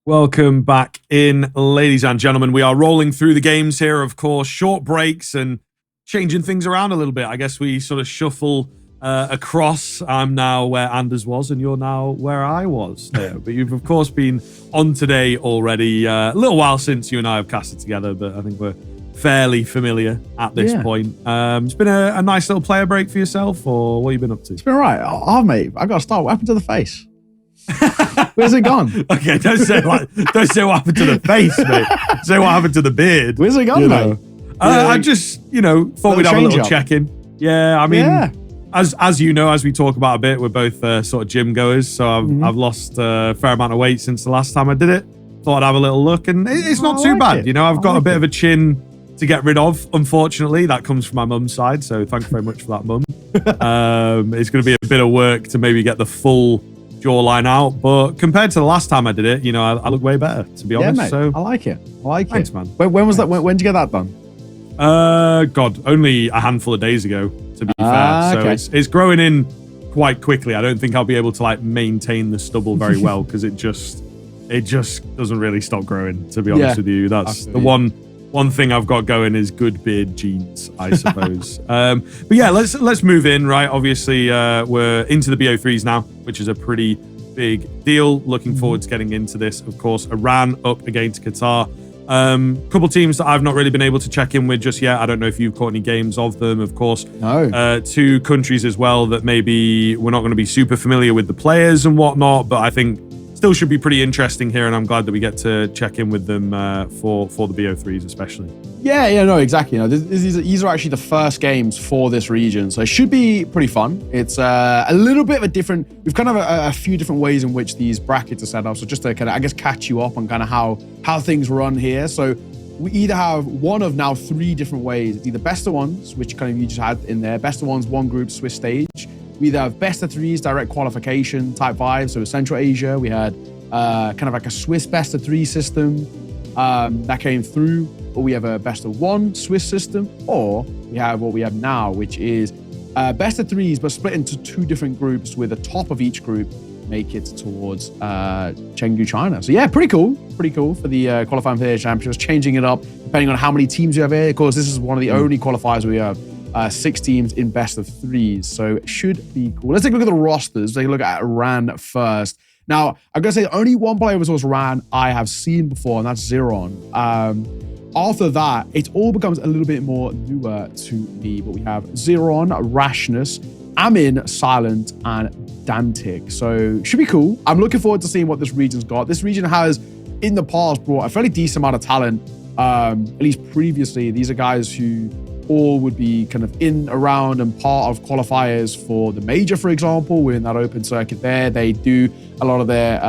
Welcome back in, ladies and gentlemen. We are rolling through the games here, of course, short breaks and changing things around a little bit. I guess we sort of shuffle across. I'm now where Anders was, and you're now where I was there. But you've, of course, been on today already. A little while since you and I have casted together, but I think we're fairly familiar at this point. It's been a nice little player break for yourself, or what have you been up to? It's been all right. Oh, mate, I got to start. What happened to the face? Where's it gone? Okay, don't say what happened to the face, mate. Say what happened to the beard. Where's it gone, mate? I just, thought we'd have a little check-in. Yeah, I mean, as you know, as we talk about a bit, we're both sort of gym goers, so I've lost a fair amount of weight since the last time I did it. Thought I'd have a little look, and it's not too bad. I've got a bit of a chin to get rid of, unfortunately. That comes from my mum's side, so thank you very much for that, mum. It's going to be a bit of work to maybe get the full jawline out, but compared to the last time I did it, I look way better, to be honest. Mate, so I like it. Thanks, man. When was that? When did you get that done? God, only a handful of days ago, to be fair. So it's growing in quite quickly. I don't think I'll be able to maintain the stubble very well because it just doesn't really stop growing, to be honest with you. That's the one thing I've got going is good beard genes, I suppose. But yeah, let's move in, right? Obviously, we're into the BO3s now, which is a pretty big deal. Looking forward to getting into this. Of course, Iran up against Qatar. Couple teams that I've not really been able to check in with just yet. I don't know if you've caught any games of them. Of course, no. Two countries as well that maybe we're not going to be super familiar with the players and whatnot, but I think still should be pretty interesting here, and I'm glad that we get to check in with them for the BO3s especially. Yeah, no, exactly. These are actually the first games for this region, so it should be pretty fun. It's a little bit of a different. We've kind of a few different ways in which these brackets are set up. So just to kind of, I guess, catch you up on kind of how things run here. So we either have one of now three different ways. It's either best of ones, which kind of you just had in there, best of ones, one group, Swiss stage. We either have best of threes, direct qualification type 5. So Central Asia, we had kind of like a Swiss best of 3 system that came through, or we have a best of 1 Swiss system, or we have what we have now, which is best of 3s, but split into 2 different groups with the top of each group make it towards Chengdu, China. So yeah, pretty cool for the qualifying for the championships, changing it up depending on how many teams you have here. Of course, this is one of the only qualifiers we have 6 teams in best of 3s, so it should be cool. Let's take a look at the rosters. Take a look at Iran first. Now, I'm going to say only one player versus Iran I have seen before, and that's Zeron. After that, it all becomes a little bit more newer to me, but we have Zeron, Rashness, Amin, Silent, and Dantic. So should be cool. I'm looking forward to seeing what this region's got. This region has, in the past, brought a fairly decent amount of talent, at least previously. These are guys who all would be kind of in, around, and part of qualifiers for the major, for example. We're in that open circuit there. They do a lot of their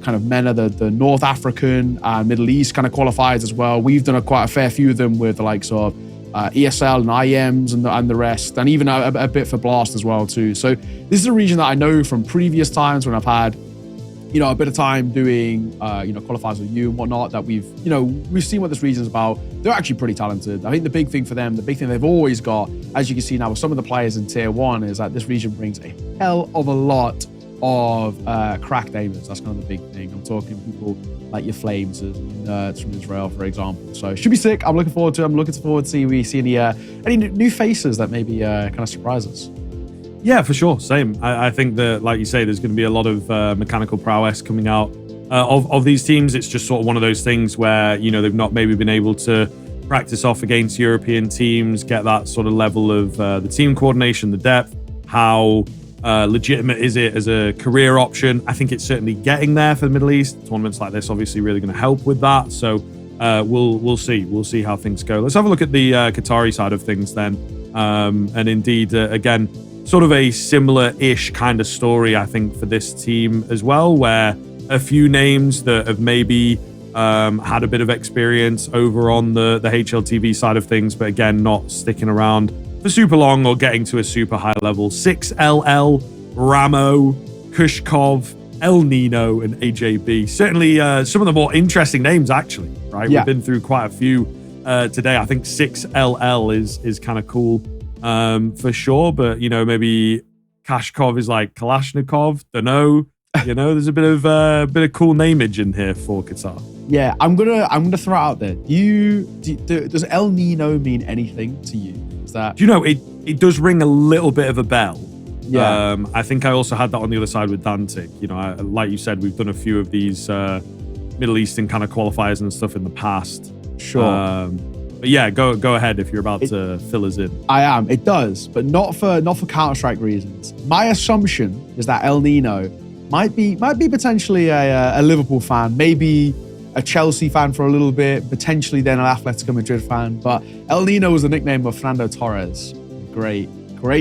kind of MENA, the North African and Middle East kind of qualifiers as well. We've done quite a fair few of them with the likes of ESL and IEMs and the rest, and even a bit for Blast as well too. So this is a region that I know from previous times when I've had a bit of time doing qualifiers with you and whatnot, that we've seen what this region's about. They're actually pretty talented. I think the big thing for them, the big thing they've always got, as you can see now with some of the players in tier 1, is that this region brings a hell of a lot of cracked aimers. That's kind of the big thing. I'm talking people like your Flames and Nerds from Israel, for example. So it should be sick. I'm looking forward to it. I'm looking forward to see any new faces that maybe kind of surprise us. Yeah, for sure. Same. I think that, like you say, there's going to be a lot of mechanical prowess coming out of these teams. It's just sort of one of those things where, they've not maybe been able to practice off against European teams, get that sort of level of the team coordination, the depth, how legitimate is it as a career option. I think it's certainly getting there for the Middle East. Tournaments like this obviously really going to help with that. So we'll see. We'll see how things go. Let's have a look at the Qatari side of things then. And indeed, again, sort of a similar-ish kind of story, I think, for this team as well, where a few names that have maybe had a bit of experience over on the HLTV side of things, but again, not sticking around for super long or getting to a super high level. 6LL, Ramo, Kushkov, El Nino, and AJB. Certainly some of the more interesting names, actually, right? Yeah. We've been through quite a few today. I think 6LL is kind of cool. For sure, but maybe Kashkov is like Kalashnikov, don't know. You know, there's a bit of cool nameage in here for Qatar. Yeah, I'm gonna throw it out there. Does El Nino mean anything to you? Is that? Do you know it does ring a little bit of a bell. Yeah. I think I also had that on the other side with Dantic. You know, like you said, we've done a few of these Middle Eastern kind of qualifiers and stuff in the past. Sure. But yeah, go ahead if you're about to fill us in. I am. It does, but not for Counter-Strike reasons. My assumption is that El Nino might be potentially a Liverpool fan, maybe a Chelsea fan for a little bit, potentially then an Atletico Madrid fan. But El Nino was the nickname of Fernando Torres. Great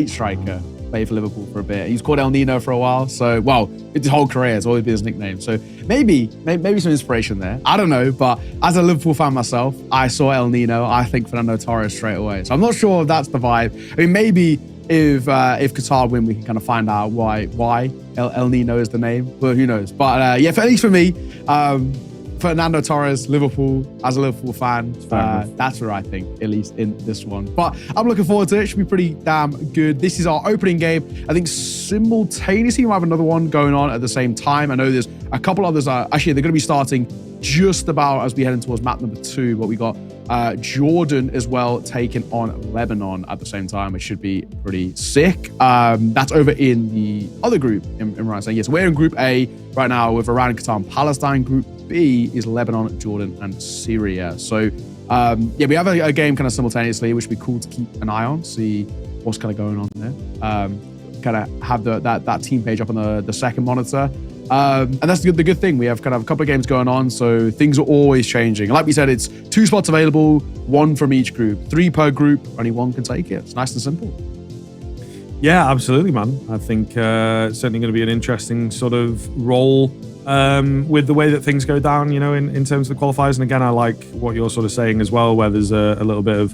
striker. Played for Liverpool for a bit. He was called El Nino for a while. So, well, his whole career has always been his nickname. So maybe some inspiration there. I don't know. But as a Liverpool fan myself, I saw El Nino. I think Fernando Torres straight away. So I'm not sure if that's the vibe. I mean, maybe if Qatar win, we can kind of find out why El Nino is the name. But who knows? But yeah, at least for me, Fernando Torres, Liverpool, as a Liverpool fan, that's where I think, at least in this one. But I'm looking forward to it. It should be pretty damn good. This is our opening game. I think simultaneously we'll have another one going on at the same time. I know there's a couple others. Actually, they're going to be starting just about as we head towards map number 2. But we got Jordan as well taking on Lebanon at the same time. It should be pretty sick. That's over in the other group, Imran saying. Yes, we're in Group A right now with Iran, Qatar, and Palestine. Group B is Lebanon, Jordan, and Syria. So, yeah, we have a game kind of simultaneously, which would be cool to keep an eye on, see what's kind of going on there. Kind of have that team page up on the second monitor. And that's the good thing. We have kind of a couple of games going on, so things are always changing. Like we said, it's 2 spots available, 1 from each group, 3 per group. Only 1 can take it. It's nice and simple. Yeah, absolutely, man. I think it's certainly going to be an interesting sort of role with the way that things go down, you know, in terms of the qualifiers. And again, I like what you're sort of saying as well, where there's a little bit of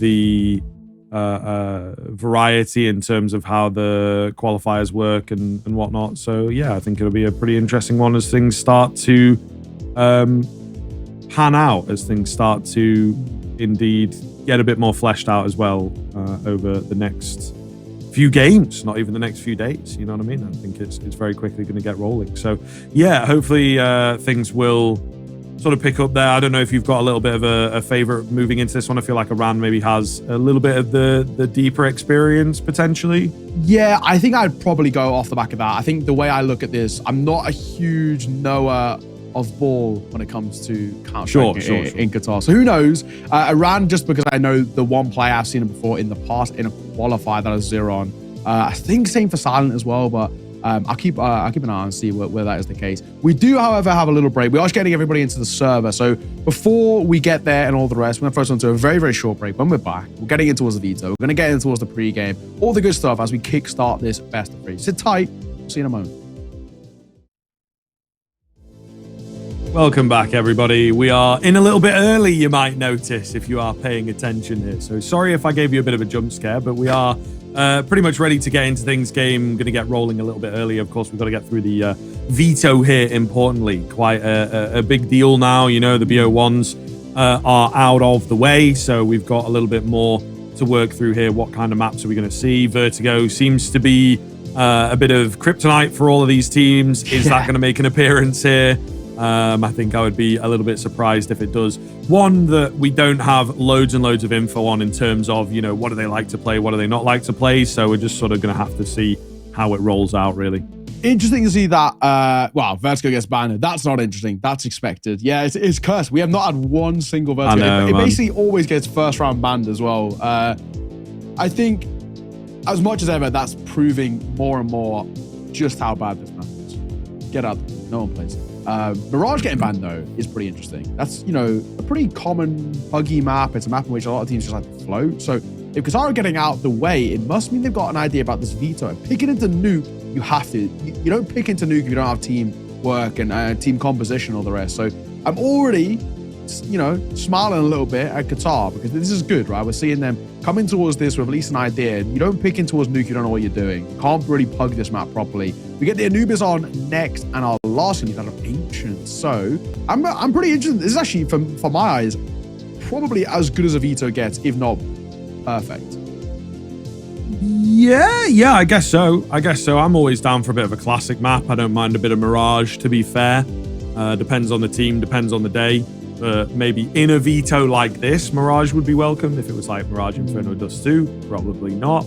the variety in terms of how the qualifiers work and whatnot. So yeah, I think it'll be a pretty interesting one as things start to pan out, as things start to indeed get a bit more fleshed out as well over the next few games, not even the next few days. You know what I mean? I think it's very quickly going to get rolling. So yeah, hopefully things will sort of pick up there. I don't know if you've got a little bit of a favorite moving into this one. I feel like Iran maybe has a little bit of the deeper experience potentially. Yeah, I think I'd probably go off the back of that. I think the way I look at this, I'm not a huge knower of ball when it comes to Counter-Strike in Qatar. So who knows? Iran, just because I know the one player I've seen him before in the past in a qualifier that I was 0 on. I think same for Silent as well, but I'll keep an eye on and see where that is the case. We do, however, have a little break. We are getting everybody into the server. So before we get there and all the rest, we're going to focus on to a very, very short break. When we're back, we're getting in towards the veto. We're going to get in towards the pre-game, all the good stuff as we kickstart this best of 3. Sit tight. See you in a moment. Welcome back, everybody. We are in a little bit early, you might notice, if you are paying attention here. So sorry if I gave you a bit of a jump scare, but we are pretty much ready to get into things. Game going to get rolling a little bit early. Of course, we've got to get through the veto here, importantly. Quite a big deal now. You know, the BO1s are out of the way, so we've got a little bit more to work through here. What kind of maps are we going to see? Vertigo seems to be a bit of kryptonite for all of these teams. Is that going to make an appearance here? I think I would be a little bit surprised if it does. One that we don't have loads and loads of info on in terms of, you know, what do they like to play, what do they not like to play. So we're just sort of going to have to see how it rolls out, really. Interesting to see that, Vertigo gets banned. That's not interesting. That's expected. Yeah, it's cursed. We have not had one single Vertigo. I know, it basically always gets first round banned as well. I think, as much as ever, that's proving more and more just how bad this map is. Get out. No one plays it. Mirage getting banned, though, is pretty interesting. That's, you know, a pretty common buggy map. It's a map in which a lot of teams just like to float. So if Qatar are getting out the way, it must mean they've got an idea about this veto. Picking into nuke, you have to. You don't pick into nuke if you don't have team work and team composition or the rest. So I'm already, you know, smiling a little bit at Qatar because this is good, right? We're seeing them coming towards this with at least an idea. You don't pick in towards nuke, you don't know what you're doing. You can't really pug this map properly. We get the Anubis on next, and our last one is out of Ancient. So I'm pretty interested. This is actually, for my eyes, probably as good as a veto gets, if not perfect. Yeah, I guess so. I'm always down for a bit of a classic map. I don't mind a bit of Mirage, to be fair. Depends on the team, depends on the day. Maybe in a veto like this, Mirage would be welcome. If it was like Mirage Inferno Dust 2, probably not.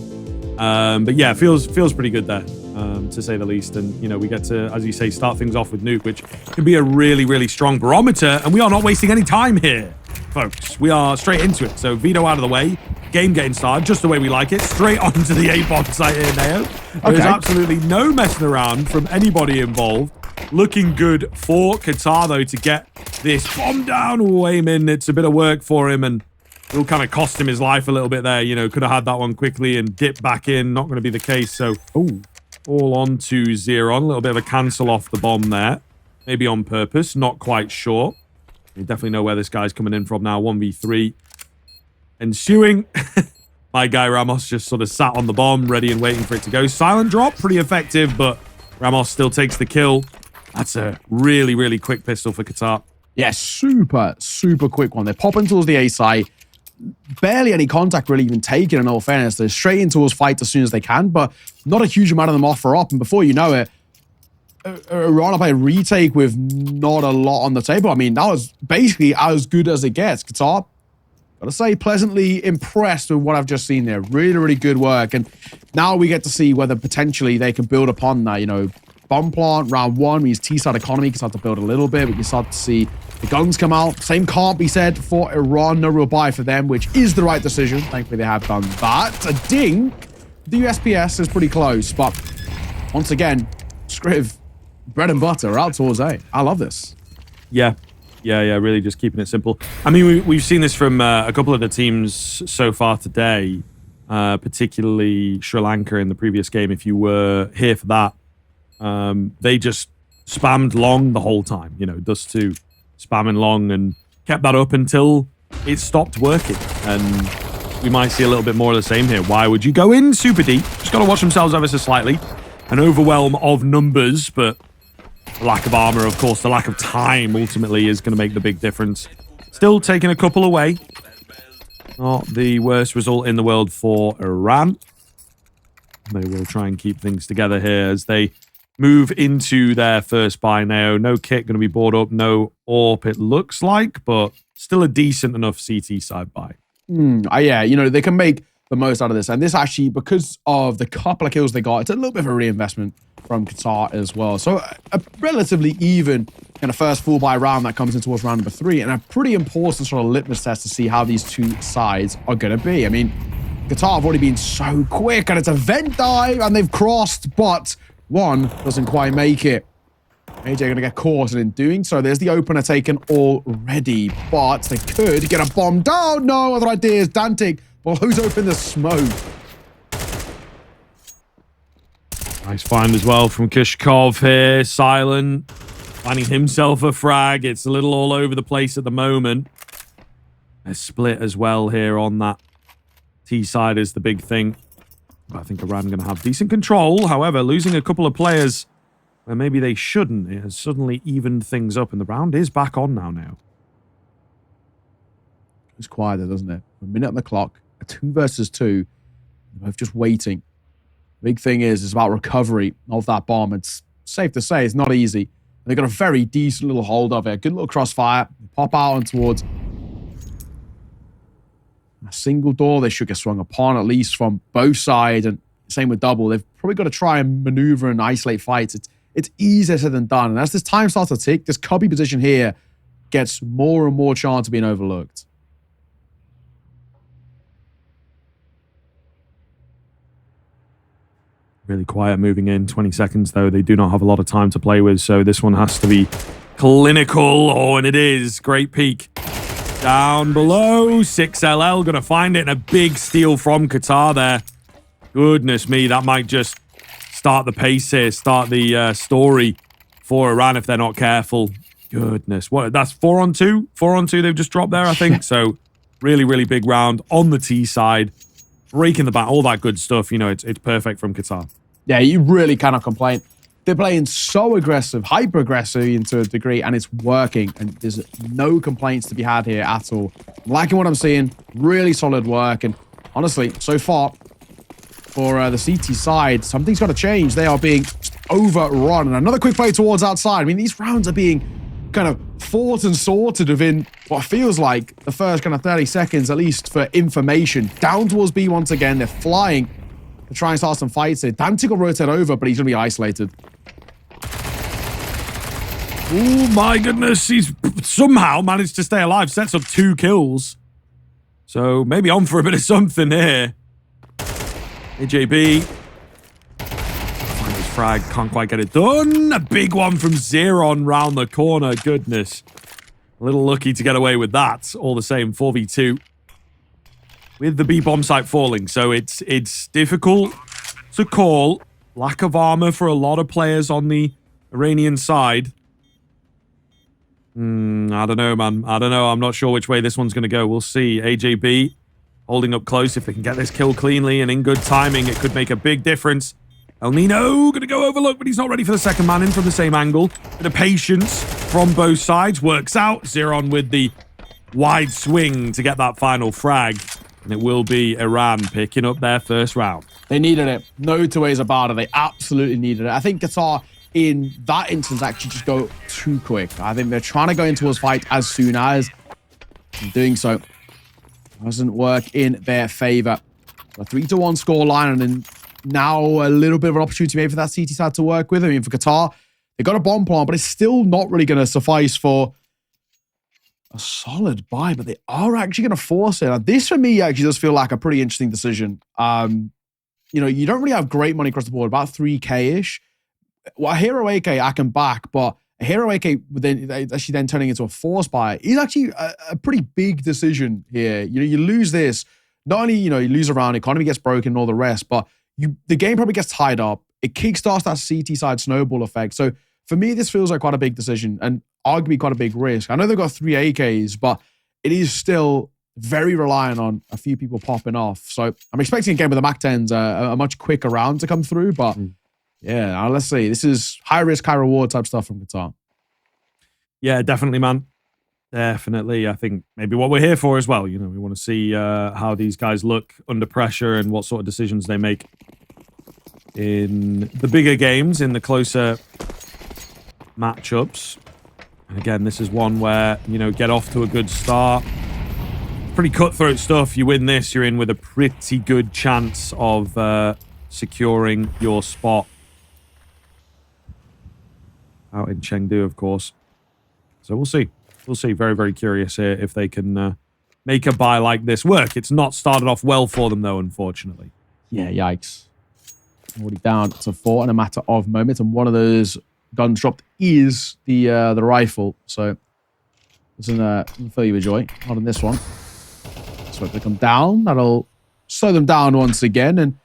But yeah, feels pretty good there, to say the least. And, you know, we get to, as you say, start things off with Nuke, which can be a really, really strong barometer. And we are not wasting any time here, folks. We are straight into it. So veto out of the way. Game getting started just the way we like it. Straight onto the A-bomb site here, Neo. There's absolutely no messing around from anybody involved. Looking good for Qatar, though, to get this bomb down. Wayman, it's a bit of work for him, and it'll kind of cost him his life a little bit there. You know, could have had that one quickly and dipped back in. Not going to be the case. So, all on to Zeron. A little bit of a cancel off the bomb there. Maybe on purpose. Not quite sure. You definitely know where this guy's coming in from now. 1v3. Ensuing. My guy Ramos just sort of sat on the bomb, ready and waiting for it to go. Silent drop, pretty effective, but Ramos still takes the kill. That's a really, really quick pistol for Qatar. Yeah, super quick one. They're popping towards the A side. Barely any contact really even taken, in all fairness. They're straight in towards fight as soon as they can, but not a huge amount of them offer up. And before you know it, Iran up a retake with not a lot on the table. I mean, that was basically as good as it gets. Qatar, gotta say, pleasantly impressed with what I've just seen there. Really, really good work. And now we get to see whether potentially they can build upon that. You know, bomb plant, round one, means T-side economy can start to build a little bit. We can start to see the guns come out. Same can't be said for Iran. No real buy for them, which is the right decision. Thankfully, they have done that. A dink. The USPS is pretty close, but once again, Scriv, bread and butter out towards A. I love this. Yeah, really just keeping it simple. I mean, we've seen this from a couple of the teams so far today, particularly Sri Lanka in the previous game. If you were here for that, they just spammed long the whole time. You know, Dust 2 spamming long and kept that up until it stopped working. And we might see a little bit more of the same here. Why would you go in super deep? Just got to watch themselves ever so slightly. An overwhelm of numbers, but the lack of armor, of course, the lack of time ultimately is going to make the big difference. Still taking a couple away. Not the worst result in the world for Iran. They will try and keep things together here as they move into their first buy now. No kit going to be bought up, no AWP it looks like, but still a decent enough CT side buy. Yeah, you know, they can make the most out of this. And this actually, because of the couple of kills they got, it's a little bit of a reinvestment from Qatar as well. So a relatively even kind of first full buy round that comes in towards round number 3, and a pretty important sort of litmus test to see how these two sides are going to be. I mean, Qatar have already been so quick, and it's a vent dive, and they've crossed, but one doesn't quite make it. AJ going to get caught, and in doing so, there's the opener taken already, but they could get a bomb down. No other ideas. Dantic blows open the smoke. Nice find as well from Kushkov here. Silent, finding himself a frag. It's a little all over the place at the moment. A split as well here on that T side is the big thing. I think Iran going to have decent control. However, losing a couple of players where maybe they shouldn't, it has suddenly evened things up, and the round is back on now. It's quiet there, doesn't it? A minute on the clock, a 2 versus 2. They're both just waiting. Big thing is, it's about recovery of that bomb. It's safe to say it's not easy. They've got a very decent little hold of it. Good little crossfire. Pop out and towards a single door. They should get swung upon, at least from both sides. And same with double. They've probably got to try and maneuver and isolate fights. It's easier said than done. And as this time starts to tick, this cubby position here gets more and more chance of being overlooked. Really quiet moving in. 20 seconds, though. They do not have a lot of time to play with, so this one has to be clinical. Oh, and it is. Great peek. Down below. 6LL going to find it, and a big steal from Qatar there. Goodness me, that might just start the pace here, start the story for Iran if they're not careful. Goodness. What? That's 4 on 2? 4 on 2 they've just dropped there, I think. So really, really big round on the T side. Breaking the back, all that good stuff. You know, it's perfect from Qatar. Yeah, you really cannot complain. They're playing so aggressive, hyper-aggressive to a degree, and it's working. And there's no complaints to be had here at all. I'm liking what I'm seeing. Really solid work. And honestly, so far, for the CT side. Something's got to change. They are being overrun. And another quick play towards outside. I mean, these rounds are being kind of fought and sorted within what feels like the first kind of 30 seconds, at least for information. Down towards B once again. They're flying to try and start some fights here. Dantic will rotate over, but he's going to be isolated. Oh my goodness, he's somehow managed to stay alive. Sets up 2 kills. So maybe on for a bit of something here. AJB. Find his frag, can't quite get it done. A big one from Zeron round the corner, goodness. A little lucky to get away with that. All the same, 4v2. With the B bomb site falling, so it's difficult to call. Lack of armor for a lot of players on the Iranian side. I don't know, man. I don't know. I'm not sure which way this one's going to go. We'll see. AJB holding up close. If they can get this kill cleanly and in good timing, it could make a big difference. El Nino going to go overlook, but he's not ready for the second man in from the same angle. Bit of patience from both sides. Works out. Zeron with the wide swing to get that final frag. And it will be Iran picking up their first round. They needed it. No two ways about it. They absolutely needed it. I think Qatar, in that instance, actually just go too quick. I think they're trying to go into a fight as soon as. Doing so doesn't work in their favor. A 3-1 scoreline, and then now a little bit of an opportunity maybe for that CT side to work with. I mean, for Qatar, they got a bomb plant, but it's still not really going to suffice for a solid buy, but they are actually going to force it. Now, this, for me, actually does feel like a pretty interesting decision. You know, you don't really have great money across the board, about 3K-ish. Well, a Hero AK I can back, but a Hero AK actually then turning into a force buy is actually a pretty big decision here. You know, you lose this, not only, you know, you lose a round, economy gets broken and all the rest, but the game probably gets tied up. It kickstarts that CT side snowball effect. So for me, this feels like quite a big decision and arguably quite a big risk. I know they've got 3 AKs, but it is still very reliant on a few people popping off. So I'm expecting a game with the MAC-10s, a much quicker round to come through, but yeah, let's see. This is high risk, high reward type stuff from Qatar. Yeah, definitely, man. Definitely. I think maybe what we're here for as well. You know, we want to see how these guys look under pressure and what sort of decisions they make in the bigger games, in the closer matchups. And again, this is one where, you know, get off to a good start. Pretty cutthroat stuff. You win this, you're in with a pretty good chance of securing your spot out in Chengdu, of course. So we'll see. We'll see. Very, very curious here if they can make a buy like this work. It's not started off well for them, though, unfortunately. Yeah, yikes. Already down to 4 in a matter of moments, and one of those guns dropped is the rifle. So doesn't fill you with joy. Not on this one. So if they come down, that'll slow them down once again. And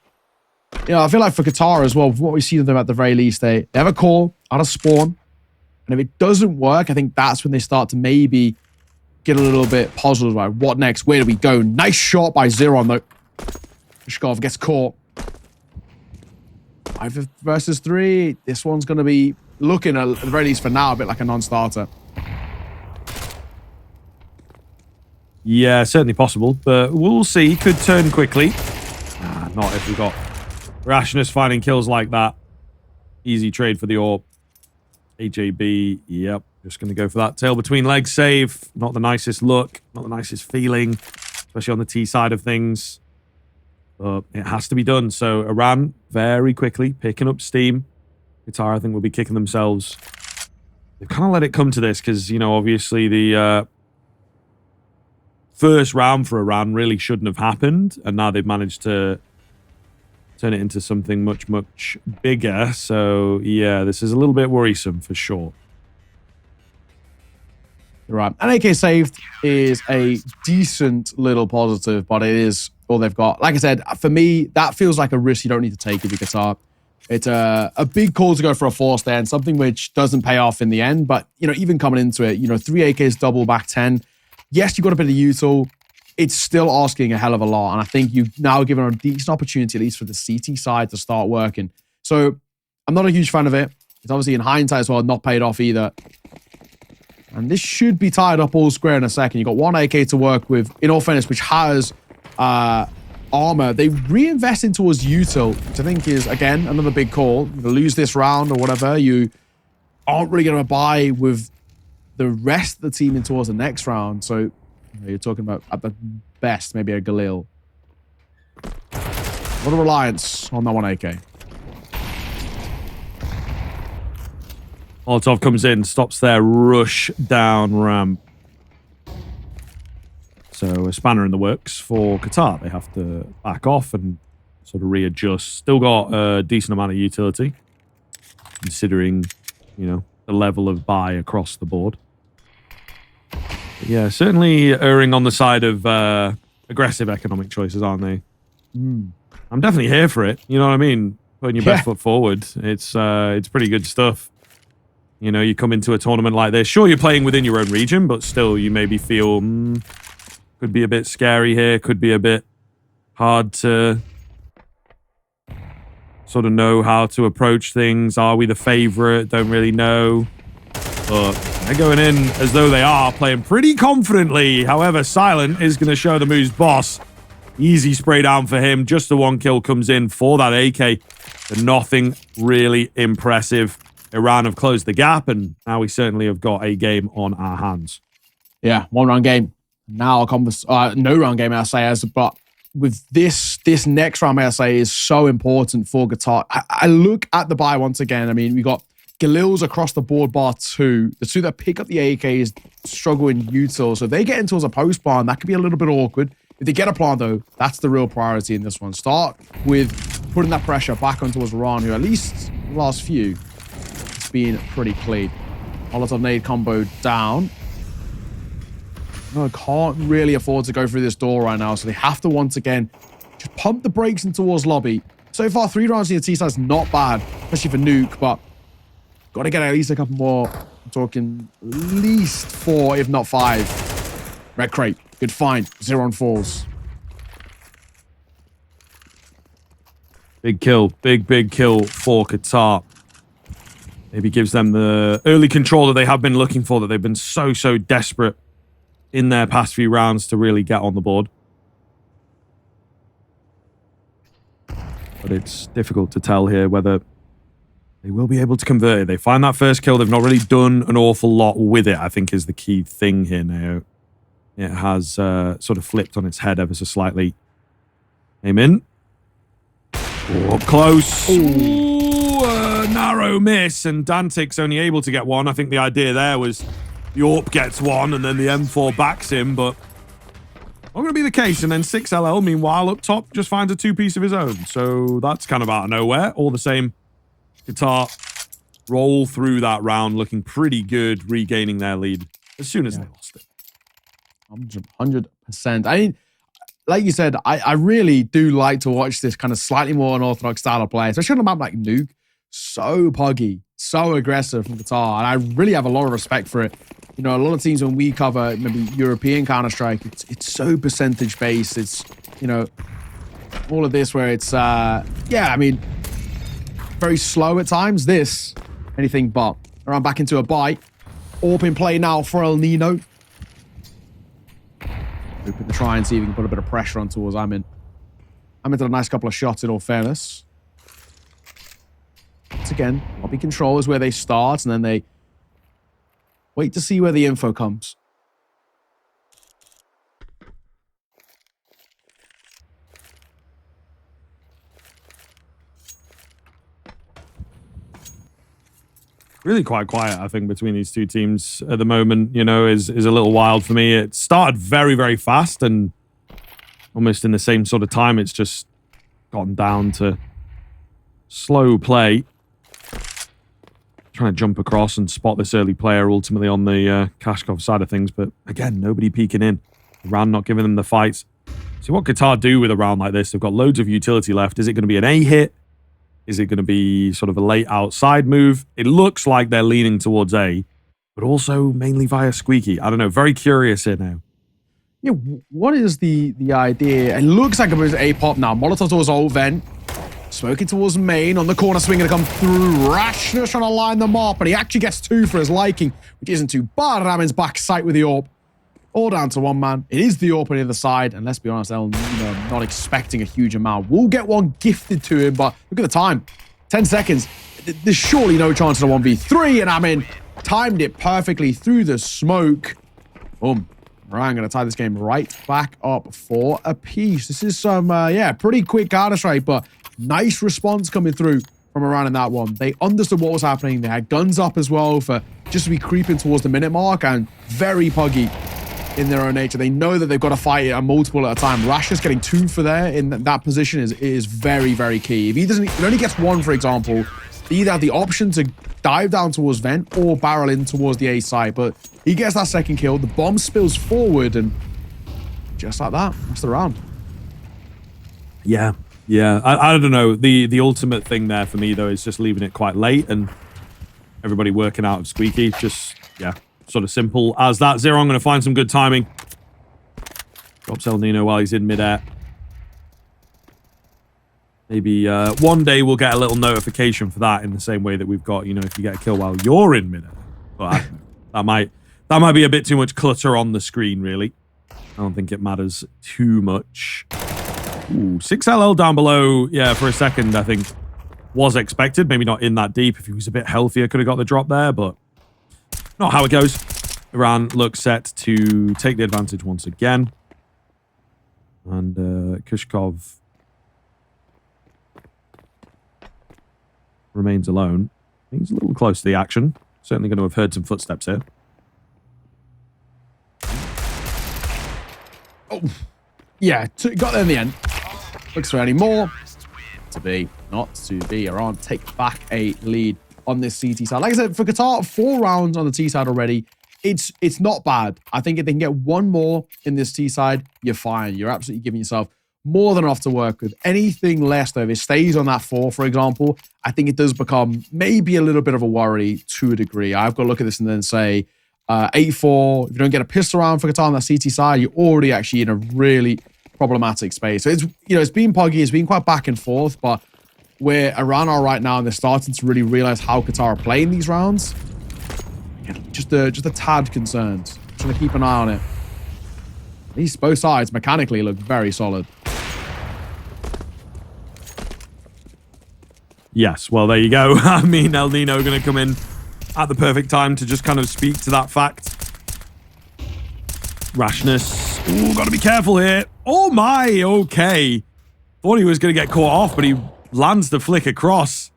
you know, I feel like for Qatar as well, what we see them at the very least, they have a call out of spawn. And if it doesn't work, I think that's when they start to maybe get a little bit puzzled about what next? Where do we go? Nice shot by Zeron, though. Shkov gets caught. 5 versus 3. This one's going to be looking, at the very least for now, a bit like a non-starter. Yeah, certainly possible, but we'll see. Could turn quickly. Not if we got Rashness finding kills like that. Easy trade for the AWP. AJB, yep. Just going to go for that tail between legs save. Not the nicest look. Not the nicest feeling, especially on the T side of things. But it has to be done. So Iran, very quickly, picking up steam. Qatar, I think, will be kicking themselves. They've kind of let it come to this because, you know, obviously the first round for Iran really shouldn't have happened. And now they've managed to turn it into something much, much bigger. So, yeah, this is a little bit worrisome for sure. Right. An AK saved is a decent little positive, but it is all they've got. Like I said, for me, that feels like a risk you don't need to take if you're Qatar. It's a big call to go for a force there and something which doesn't pay off in the end. But, you know, even coming into it, you know, 3 AKs double back 10. Yes, you've got a bit of util. It's still asking a hell of a lot. And I think you've now given a decent opportunity, at least for the CT side, to start working. So I'm not a huge fan of it. It's obviously in hindsight as well, not paid off either. And this should be tied up all square in a second. You've got 1 AK to work with, in all fairness, which has armor. They reinvest in towards util, which I think is, again, another big call. You lose this round or whatever, you aren't really going to buy with the rest of the team in towards the next round. So you're talking about, at the best, maybe a Galil. A lot of reliance on that one AK. Molotov comes in, stops their rush down ramp. So a spanner in the works for Qatar. They have to back off and sort of readjust. Still got a decent amount of utility, considering, you know, the level of buy across the board. But yeah, certainly erring on the side of aggressive economic choices, aren't they? I'm definitely here for it. You know what I mean? Putting your best foot forward. It's pretty good stuff. You know, you come into a tournament like this. Sure, you're playing within your own region, but still, you maybe feel could be a bit scary here. Could be a bit hard to sort of know how to approach things. Are we the favorite? Don't really know. But they're going in as though they are, playing pretty confidently. However, Silent is going to show them who's boss. Easy spray down for him. Just the one kill comes in for that AK. But nothing really impressive. Iran have closed the gap, and now we certainly have got a game on our hands. Yeah, one-round game. Now no-round game, I say, but with this next round, I say, is so important for Qatar. I look at the buy once again. I mean, we got Galils across the board, bar 2. The 2 that pick up the AKs struggle in util. So if they get into a post bar, that could be a little bit awkward. If they get a plant, though, that's the real priority in this one. Start with putting that pressure back onto Iran, who at least the last few, it's been pretty clean. Molotov nade combo down. No, can't really afford to go through this door right now, so they have to once again just pump the brakes in towards lobby. So far, 3 rounds in the T-side is not bad, especially for Nuke, but got to get at least a couple more. I'm talking at least 4, if not 5. Red crate, good find. 0 on 4s. Big kill, big kill for Qatar. Maybe gives them the early control that they have been looking for, that they've been so desperate in their past few rounds to really get on the board. But it's difficult to tell here whether they will be able to convert it. They find that first kill. They've not really done an awful lot with it, I think, is the key thing here now. It has sort of flipped on its head ever so slightly. Aim in. Up close. Ooh, narrow miss, and Dantic's only able to get one. I think the idea there was the AWP gets one, and then the M4 backs him, but not going to be the case. And then 6LL, meanwhile, up top, just finds a 2-piece of his own. So that's kind of out of nowhere. All the same, Qatar roll through that round, looking pretty good, regaining their lead as soon as they lost it. 100%. I mean, like you said, I really do like to watch this kind of slightly more unorthodox style of play, especially on a map like Nuke. So puggy, so aggressive from Qatar, and I really have a lot of respect for it. You know, a lot of teams when we cover maybe European Counter-Strike, it's so percentage-based. It's, you know, all of this where it's, I mean, very slow at times. This, anything but. Around back into a bite. AWP in play now for El Nino. Hoping to try and see if we can put a bit of pressure on towards Amin. Amin did a nice couple of shots in all fairness. Once again, lobby control is where they start, and then they wait to see where the info comes. Really quite quiet, I think, between these two teams at the moment, you know, is a little wild for me. It started very fast, and almost in the same sort of time, it's just gotten down to slow play. Trying to jump across and spot this early player ultimately on the Kashkov side of things, but again, nobody peeking in. Iran not giving them the fights. See what Qatar do with a round like this. They've got loads of utility left. Is it going to be an A hit? Is it going to be sort of a late outside move? It looks like they're leaning towards A, but also mainly via Squeaky. I don't know. Very curious here now. Yeah, what is the idea? It looks like it was A pop now. Molotov towards ult vent. Smoking towards main. On the corner swing going to come through. Rashness trying to line them up, and he actually gets 2 for his liking, which isn't too bad. Ramin's back sight with the AWP. all down to one man. It is the opening of the side, and let's be honest, El Nino not expecting a huge amount. We'll get one gifted to him, but look at the time. 10 seconds. There's surely no chance of a 1v3, and I mean, timed it perfectly through the smoke. Boom. Right, I'm going to tie this game right back up for a piece. This is some, yeah, pretty quick Counter-Strike, but nice response coming through from around in that one. They understood what was happening. They had guns up as well for just to be creeping towards the minute mark, and very puggy in their own nature. They know that they've got to fight it a multiple at a time. Rasher's getting 2 for there in that position is very, very key. If he only gets 1, for example, they either have the option to dive down towards vent or barrel in towards the A site, but he gets that second kill. The bomb spills forward, and just like that, that's the round. Yeah. I don't know. The ultimate thing there for me, though, is just leaving it quite late and everybody working out of Squeaky. Just, yeah, sort of simple as that. Zero, I'm going to find some good timing. Drops El Nino while he's in midair. Maybe one day we'll get a little notification for that in the same way that we've got, you know, if you get a kill while you're in midair. But that might be a bit too much clutter on the screen, really. I don't think it matters too much. Ooh, 6LL down below, yeah, for a second, I think, was expected. Maybe not in that deep. If he was a bit healthier, could have got the drop there, but not how it goes. Iran looks set to take the advantage once again. And Kushkov remains alone. He's a little close to the action. Certainly going to have heard some footsteps here. Oh, yeah, got there in the end. Looks for any more. To be, not to be. Iran take back a lead on this CT side. Like I said, for Qatar, 4 rounds on the T side already. It's not bad. I think if they can get 1 more in this T side, you're fine. You're absolutely giving yourself more than enough to work with. Anything less, though, if it stays on that 4, for example, I think it does become maybe a little bit of a worry to a degree. I've got to look at this and then say 8-4. If you don't get a pistol round for Qatar on that CT side, you're already actually in a really problematic space. So it's, you know, it's been puggy, it's been quite back and forth, but where Iran are right now, and they're starting to really realize how Qatar are playing these rounds, just a tad concerned. Trying to keep an eye on it. At least both sides mechanically look very solid. Yes, well, there you go. I mean, El Nino going to come in at the perfect time to just kind of speak to that fact. Rashness. Ooh, got to be careful here. Oh my, okay. Thought he was going to get caught off, but he lands the flick across.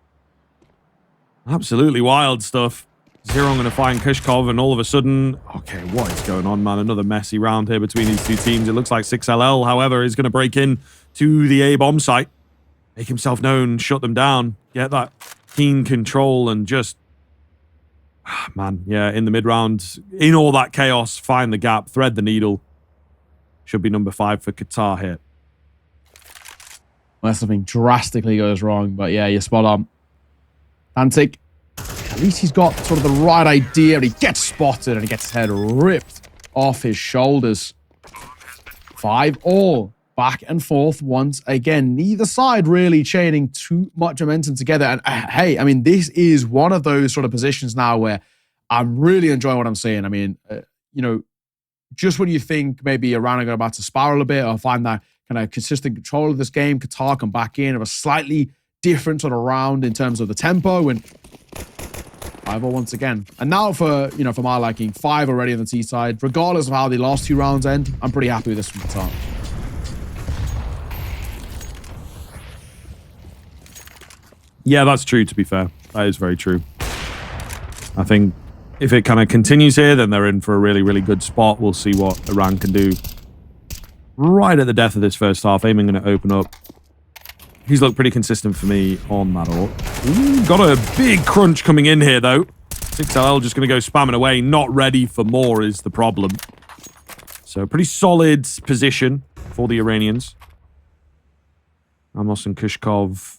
Absolutely wild stuff. Zero going to find Kushkov, and all of a sudden, okay, what is going on, man? Another messy round here between these two teams. It looks like 6LL, however, is going to break in to the A bomb site, make himself known, shut them down, get that keen control, and just, man, yeah, in the mid round, in all that chaos, find the gap, thread the needle. Should be number 5 for Qatar here. Unless something drastically goes wrong, but yeah, you're spot on. Antic, at least he's got sort of the right idea, and he gets spotted, and he gets his head ripped off his shoulders. 5 all. Back and forth once again. Neither side really chaining too much momentum together. And hey, I mean, this is one of those sort of positions now where I'm really enjoying what I'm seeing. I mean, you know, just when you think maybe Iran are about to spiral a bit or find that kind of consistent control of this game, Qatar come back in of a slightly different sort of round in terms of the tempo, and 5-0 once again. And now for, you know, for my liking, 5 already on the T side. Regardless of how the last 2 rounds end, I'm pretty happy with this from Qatar. Yeah, that's true, to be fair. That is very true. I think if it kind of continues here, then they're in for a really, really good spot. We'll see what Iran can do right at the death of this first half. Aiming going to open up. He's looked pretty consistent for me on that all. Ooh, got a big crunch coming in here, though. 6LL just going to go spamming away. Not ready for more is the problem. So pretty solid position for the Iranians. Amos and Kushkov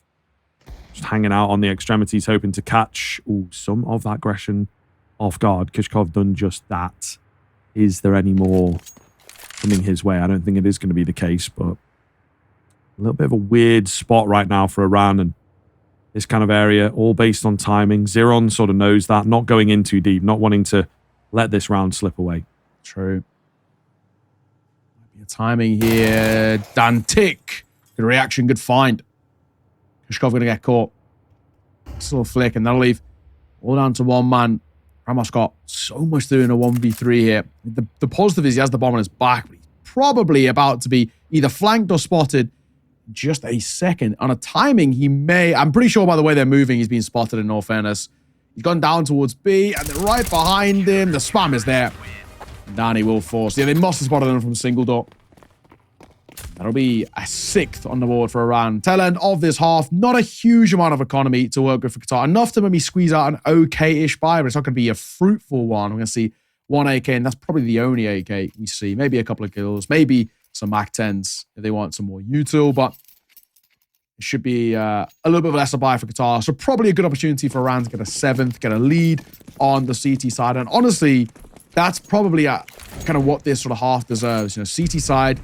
just hanging out on the extremities, hoping to catch some of that aggression off guard. Kushkov done just that. Is there any more coming his way? I don't think it is going to be the case, but a little bit of a weird spot right now for Iran and this kind of area, all based on timing. Zeron sort of knows that, not going in too deep, not wanting to let this round slip away. True. timing here. Dantik. Good reaction, good find. Kashkov going to get caught. Still flick, and that'll leave all down to one man. Ramos got so much to do in a 1v3 here. The positive is he has the bomb on his back, but he's probably about to be either flanked or spotted. Just a second. On a timing, he may... I'm pretty sure by the way they're moving, he's being spotted in all fairness. He's gone down towards B, and then right behind him, the spam is there. Danny will force. Yeah, they must have spotted him from single door. That'll be a 6th on the board for Iran. Tail end of this half, not a huge amount of economy to work with for Qatar. Enough to maybe squeeze out an okay-ish buy, but it's not going to be a fruitful one. We're going to see 1 AK, and that's probably the only AK we see. Maybe a couple of kills, maybe some MAC-10s if they want some more util, but it should be a little bit of a lesser buy for Qatar. So probably a good opportunity for Iran to get a 7th, get a lead on the CT side. And honestly, that's probably kind of what this sort of half deserves. You know, CT side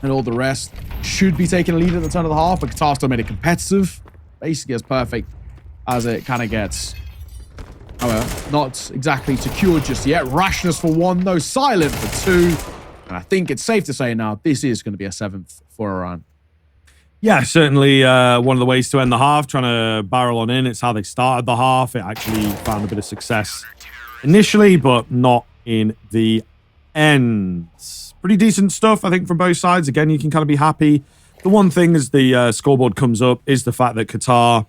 and all the rest should be taking a lead at the turn of the half, but Qatar still made it competitive. Basically as perfect as it kind of gets. However, not exactly secured just yet. Rashness for 1, though. Silent for 2. And I think it's safe to say now, this is going to be a 7th for Iran. Yeah, certainly one of the ways to end the half, trying to barrel on in. It's how they started the half. It actually found a bit of success initially, but not in the end. Pretty decent stuff, I think, from both sides. Again, you can kind of be happy. The one thing as the scoreboard comes up is the fact that Qatar,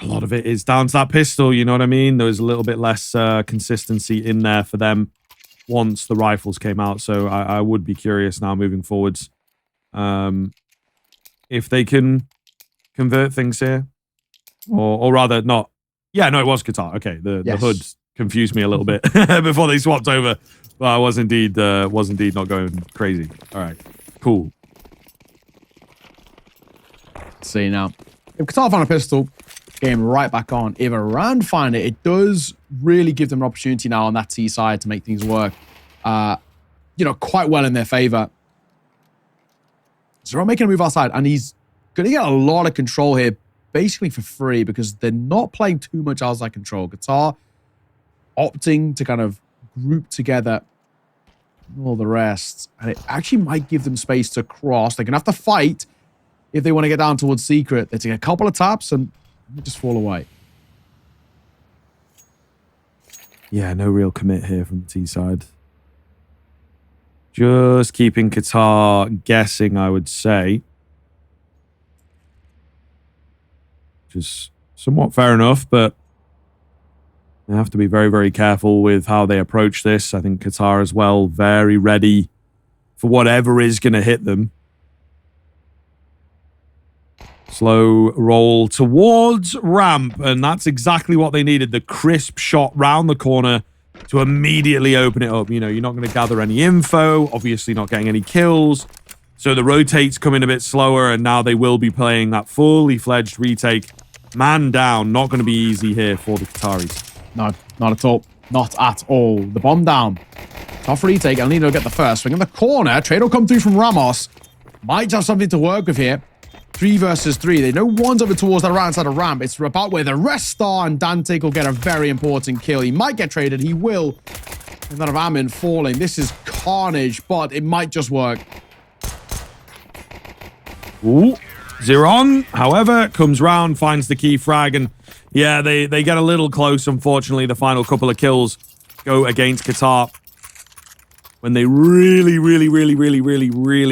a lot of it is down to that pistol, you know what I mean? There was a little bit less consistency in there for them once the rifles came out. So I would be curious now moving forwards if they can convert things here. Or rather, not. Yeah, no, it was Qatar. Okay, the hood confused me a little bit before they swapped over. But I was indeed not going crazy. All right, cool. Let's see now. If Qatar find a pistol, game right back on. If Iran find it, it does really give them an opportunity now on that T side to make things work, you know, quite well in their favor. So they're making a move outside, and he's going to get a lot of control here, basically for free, because they're not playing too much outside control. Qatar opting to kind of group together all the rest, and it actually might give them space to cross. They're going to have to fight if they want to get down towards secret. They take a couple of taps and just fall away. Yeah, no real commit here from the T side. Just keeping Qatar guessing, I would say. Which is somewhat fair enough, but they have to be very, very careful with how they approach this. I think Qatar as well, very ready for whatever is going to hit them. Slow roll towards ramp, and that's exactly what they needed. The crisp shot round the corner to immediately open it up. You know, you're not going to gather any info, obviously not getting any kills. So the rotates come in a bit slower, and now they will be playing that fully fledged retake. Man down, not going to be easy here for the Qataris. No, not at all. Not at all. The bomb down. Tough retake. El Nino will get the first. Swing in the corner. Trade will come through from Ramos. Might have something to work with here. 3 versus 3. They know one's over towards the right side of ramp. It's about where the rest are, and Dantik will get a very important kill. He might get traded. He will. Instead of Amin falling. This is carnage, but it might just work. Ooh. Zeron, however, comes round, finds the key frag, and yeah, they get a little close, unfortunately. The final couple of kills go against Qatar when they really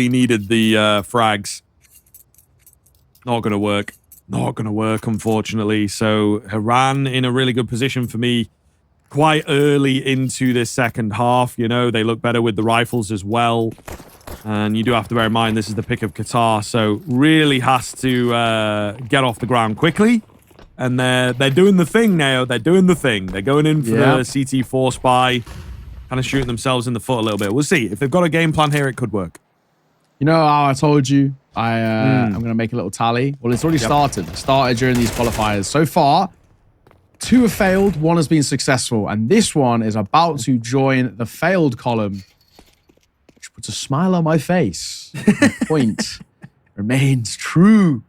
needed the frags. Not going to work. Not going to work, unfortunately. So Iran in a really good position for me quite early into this second half. You know, they look better with the rifles as well. And you do have to bear in mind, this is the pick of Qatar. So really has to get off the ground quickly. And they're doing the thing now. They're doing the thing. They're going in for the CT4 spy. Kind of shooting themselves in the foot a little bit. We'll see. If they've got a game plan here, it could work. You know how I told you I'm going to make a little tally? Well, it's already started. It started during these qualifiers. So far, 2 have failed, 1 has been successful. And this one is about to join the failed column, which puts a smile on my face. The point remains true.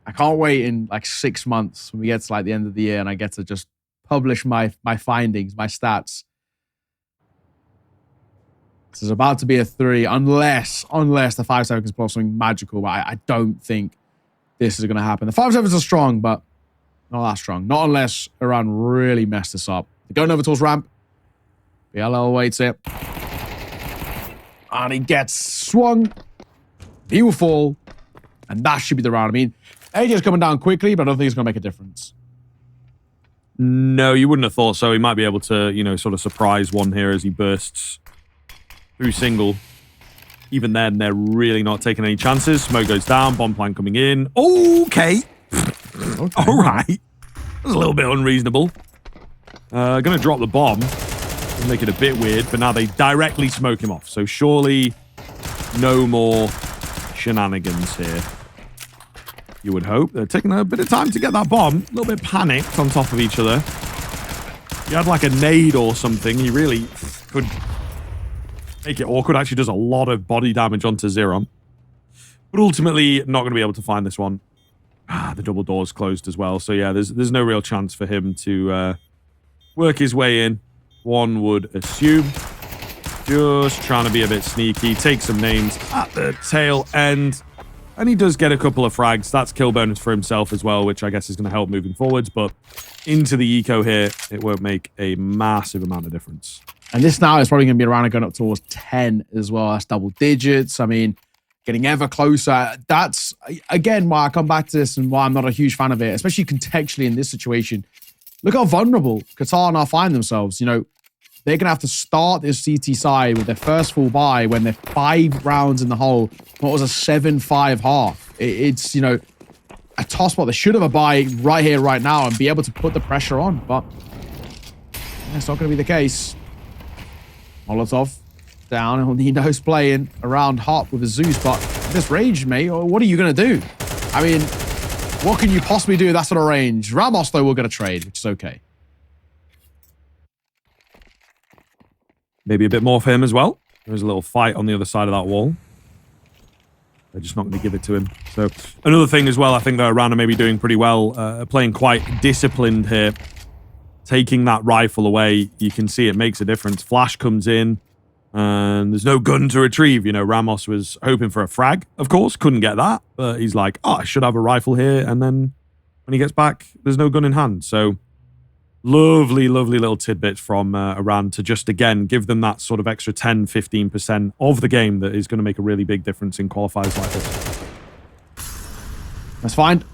I can't wait in like 6 months when we get to like the end of the year and I get to just publish my findings, my stats. This is about to be a 3, unless the 5-7 can pull off something magical. But I don't think this is going to happen. The 5-7s are strong, but not that strong. Not unless Iran really mess this up. They're going over towards ramp. BLL waits it. And he gets swung. He will fall. And that should be the round. I mean, AJ's coming down quickly, but I don't think it's going to make a difference. No, you wouldn't have thought so. He might be able to, you know, sort of surprise one here as he bursts through single. Even then, they're really not taking any chances. Smoke goes down. Bomb plan coming in. Okay. All right. That was a little bit unreasonable. Going to drop the bomb. Make it a bit weird, but now they directly smoke him off. So surely no more shenanigans here. You would hope. They're taking a bit of time to get that bomb. A little bit panicked on top of each other. If you had like a nade or something, he really could make it awkward. Actually does a lot of body damage onto Zeron. But ultimately, not going to be able to find this one. The double door's closed as well. So yeah, there's no real chance for him to work his way in. One would assume. Just trying to be a bit sneaky. Take some names at the tail end. And he does get a couple of frags. That's kill bonus for himself as well, which I guess is going to help moving forwards. But into the eco here, it won't make a massive amount of difference. And this now is probably going to be around and going up towards 10 as well. That's double digits. I mean, getting ever closer. That's, again, why I come back to this and why I'm not a huge fan of it, especially contextually in this situation. Look how vulnerable Qatar now find themselves. You know, they're going to have to start this CT side with their first full buy when they're 5 rounds in the hole. What was a 7-5 half? It's, you know, a toss spot. They should have a buy right here, right now, and be able to put the pressure on. But that's not going to be the case. Molotov down. And Nino's playing around hot with a Zeus. But at this range, mate, what are you going to do? I mean, what can you possibly do with that sort of range? Ramos, though, will get a trade, which is okay. Maybe a bit more for him as well. There's a little fight on the other side of that wall. They're just not going to give it to him. So another thing as well, I think that Iran are maybe doing pretty well, playing quite disciplined here. Taking that rifle away, you can see it makes a difference. Flash comes in, and there's no gun to retrieve. You know, Ramos was hoping for a frag, of course, couldn't get that. But he's like, oh, I should have a rifle here. And then when he gets back, there's no gun in hand. So lovely, lovely little tidbits from Iran to just, again, give them that sort of extra 10, 15% of the game that is going to make a really big difference in qualifiers like this. That's fine.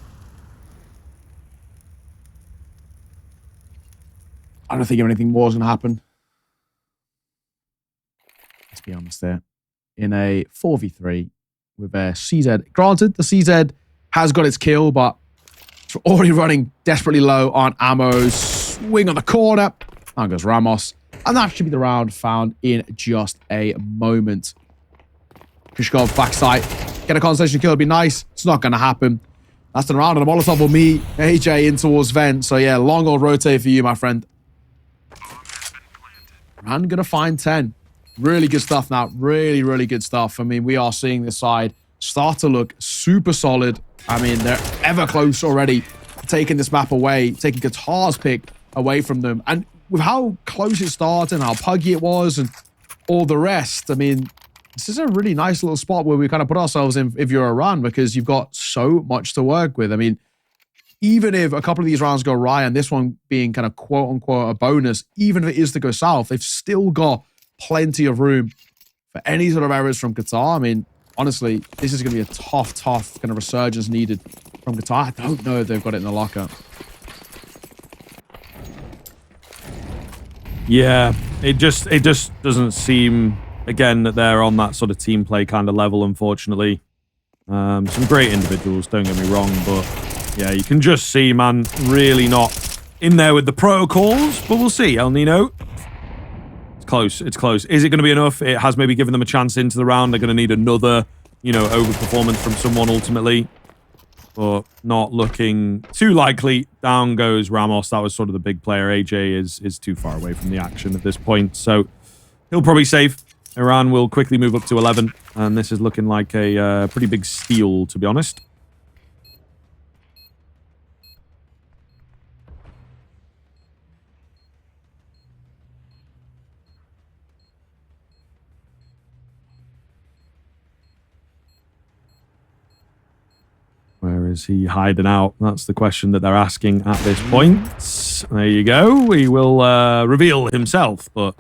I don't think anything more is going to happen. Let's be honest there. In a 4v3 with a CZ. Granted, the CZ has got its kill, but it's already running desperately low on ammo. Swing on the corner. Down goes Ramos. And that should be the round found in just a moment. Krishkov backside. Get a concentration kill. It'd be nice. It's not going to happen. That's the round. And the Molotov will meet AJ in towards Vent. So yeah, long old rotate for you, my friend. I'm going to find 10. Really good stuff now. Really, really good stuff. I mean, we are seeing this side start to look super solid. I mean, they're ever close already, taking this map away, taking Qatar's pick away from them. And with how close it started and how puggy it was and all the rest, I mean, this is a really nice little spot where we kind of put ourselves in if you're Iran, because you've got so much to work with. I mean, even if a couple of these rounds go right and this one being kind of quote unquote a bonus, even if it is to go south, they've still got plenty of room for any sort of errors from Qatar. I mean, honestly, this is going to be a tough kind of resurgence needed from Qatar. I don't know if they've got it in the locker. Yeah, it just doesn't seem, again, that they're on that sort of team play kind of level, unfortunately. Some great individuals, don't get me wrong, but yeah, you can just see, man, really not in there with the protocols, but we'll see. El Nino. It's close. It's close. Is it going to be enough? It has maybe given them a chance into the round. They're going to need another, you know, overperformance from someone ultimately, but not looking too likely. Down goes Ramos. That was sort of the big player. AJ is too far away from the action at this point, so he'll probably save. Iran will quickly move up to 11, and this is looking like a pretty big steal, to be honest. is he hiding out? That's the question that they're asking at this point. There you go. He will reveal himself, but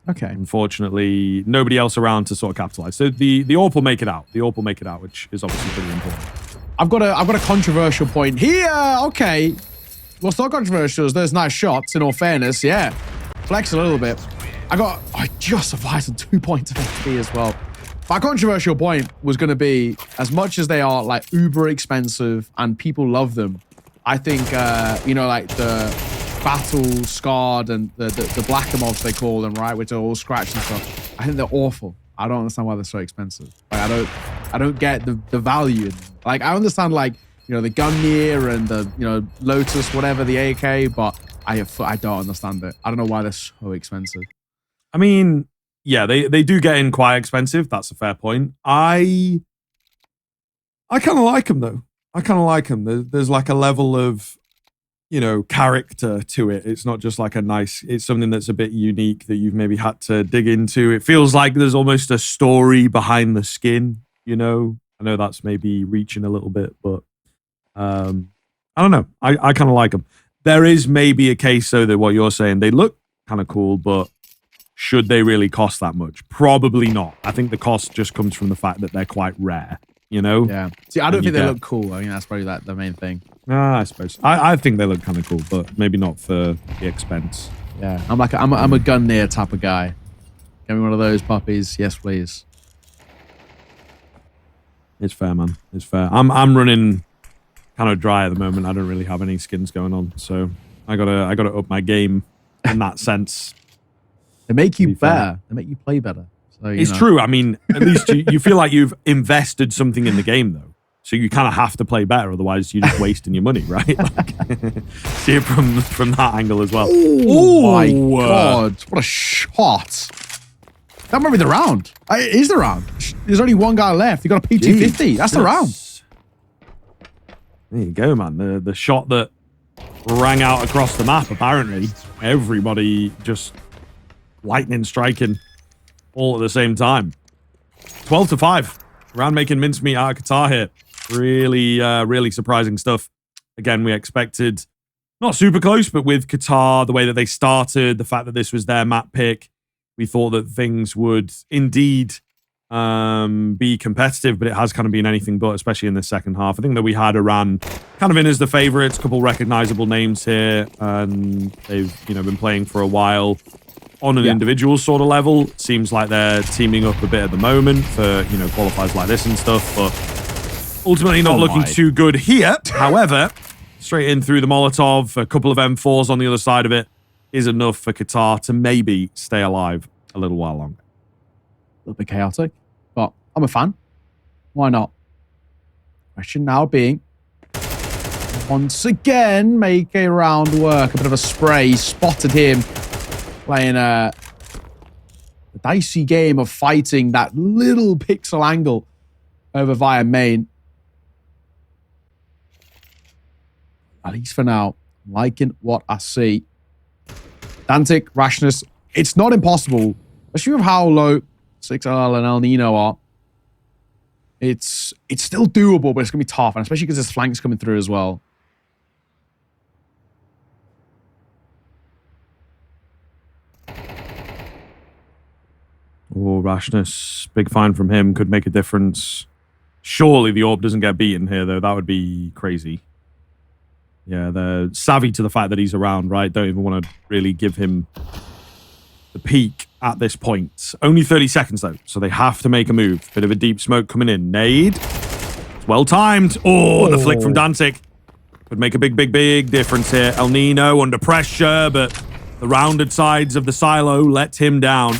okay. Unfortunately, nobody else around to sort of capitalize. So the AWP will make it out. The AWP will make it out, which is obviously pretty important. I've got a controversial point here. Okay. Well, it's not controversial. There's nice shots, in all fairness. Yeah. Flex a little bit. I just survived some 2 points of XP as well. My controversial point was going to be, as much as they are like uber expensive and people love them, I think, you know, like the battle scarred and the blacker mobs they call them, right, which are all scratched and stuff. I think they're awful. I don't understand why they're so expensive. Like, I don't get the value in them. Like, I understand, like, you know, the Gungnir and the, you know, Lotus, whatever, the AK, but I don't understand it. I don't know why they're so expensive. I mean, yeah, they do get in quite expensive. That's a fair point. I kind of like them, though. I kind of like them. There's like a level of, you know, character to it. It's not just like it's something that's a bit unique that you've maybe had to dig into. It feels like there's almost a story behind the skin, you know? I know that's maybe reaching a little bit, but I don't know. I kind of like them. There is maybe a case, though, that what you're saying, they look kind of cool, but should they really cost that much? Probably not. I think the cost just comes from the fact that they're quite rare, you know? Yeah. See, I don't think they look cool. I mean, that's probably like the main thing. I suppose. I think they look kind of cool, but maybe not for the expense. Yeah. I'm a Gungnir type of guy. Give me one of those puppies. Yes, please. It's fair, man. It's fair. I'm running kind of dry at the moment. I don't really have any skins going on, so I gotta up my game in that sense. They make you better. They make you play better. So, it's true. I mean, at least you feel like you've invested something in the game, though. So you kind of have to play better, otherwise you're just wasting your money, right? Like, see it from that angle as well. Oh my God. What a shot. That might be the round. It is the round. There's only one guy left. You got a P250. That's the round. There you go, man. The shot that rang out across the map, apparently. Everybody just lightning striking all at the same time. 12-5. Round making mincemeat out of Qatar here. Really, really surprising stuff. Again, we expected not super close, but with Qatar, the way that they started, the fact that this was their map pick, we thought that things would indeed be competitive, but it has kind of been anything but, especially in the second half. I think that we had Iran kind of in as the favorites, a couple recognizable names here, and they've, you know, been playing for a while on an individual sort of level. Seems like they're teaming up a bit at the moment for, you know, qualifiers like this and stuff, but ultimately not looking too good here. However, straight in through the Molotov, a couple of M4s on the other side of it is enough for Qatar to maybe stay alive a little while longer. A little bit chaotic, but I'm a fan. Why not? Question now being, once again, make a round work. A bit of a spray. Spotted him playing a dicey game of fighting that little pixel angle over via main. At least for now, liking what I see. Dantic, Rashness, it's not impossible, especially with how low 6L and El Nino are. It's still doable, but it's going to be tough, and especially because there's flanks coming through as well. Oh, Rashness, big find from him could make a difference. Surely the AWP doesn't get beaten here, though. That would be crazy. Yeah, they're savvy to the fact that he's around, right? Don't even want to really give him the peak at this point. Only 30 seconds, though, so they have to make a move. Bit of a deep smoke coming in. Nade. It's well-timed. Oh, the flick from Dantic could make a big difference here. El Nino under pressure, but the rounded sides of the silo let him down.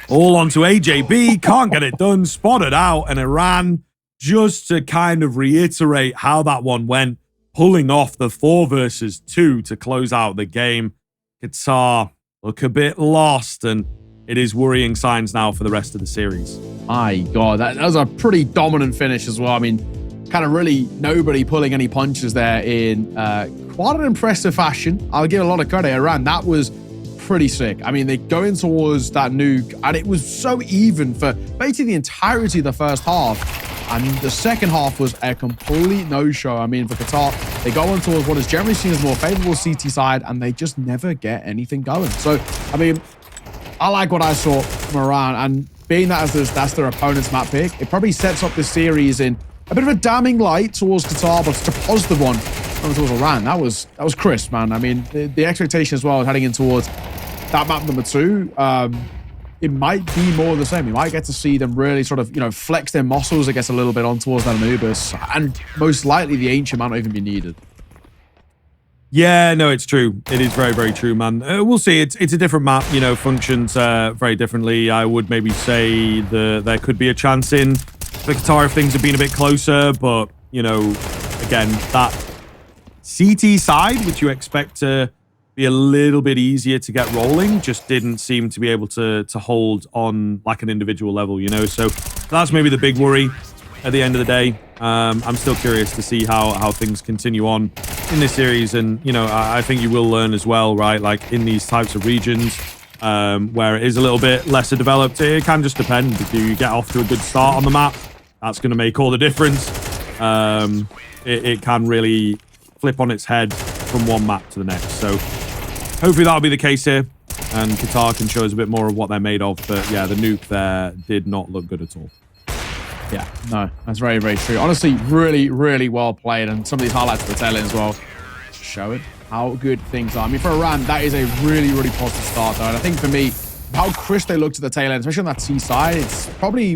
All onto AJB. Can't get it done. Spotted out, and Iran, just to kind of reiterate how that one went, pulling off the 4 versus 2 to close out the game. Qatar look a bit lost, and it is worrying signs now for the rest of the series. My God, that was a pretty dominant finish as well. I mean, kind of really nobody pulling any punches there in quite an impressive fashion. I'll give a lot of credit. Iran, that was pretty sick. I mean, they go in towards that nuke, and it was so even for basically the entirety of the first half. And the second half was a complete no-show. I mean, for Qatar, they go on towards what is generally seen as more favorable CT side, and they just never get anything going. So, I mean, I like what I saw from Iran, and being that that's their opponent's map pick, it probably sets up this series in a bit of a damning light towards Qatar, but it's a positive one towards Iran. That was crisp, man. I mean, the expectation as well heading in towards that map number 2, it might be more of the same. You might get to see them really sort of, flex their muscles, I guess, a little bit on towards that Anubis, and most likely the Ancient might not even be needed. Yeah, no, it's true. It is very, very true, man. We'll see. It's a different map, functions very differently. I would maybe say there could be a chance in for Qatar if things have been a bit closer, but, again, that CT side, which you expect to be a little bit easier to get rolling, just didn't seem to be able to hold on like an individual level, So that's maybe the big worry at the end of the day. I'm still curious to see how things continue on in this series, and I think you will learn as well, right? Like in these types of regions where it is a little bit lesser developed, it can just depend. If you get off to a good start on the map, that's going to make all the difference. It can really flip on its head from one map to the next. So hopefully that'll be the case here, and Qatar can show us a bit more of what they're made of. But yeah, the nuke there did not look good at all. Yeah, no, that's very, very true. Honestly, really, really well played, and some of these highlights at the tail end as well show it how good things are. I mean, for Iran, that is a really, really positive start, though. And I think for me, how crisp they looked at the tail end, especially on that C side, it's probably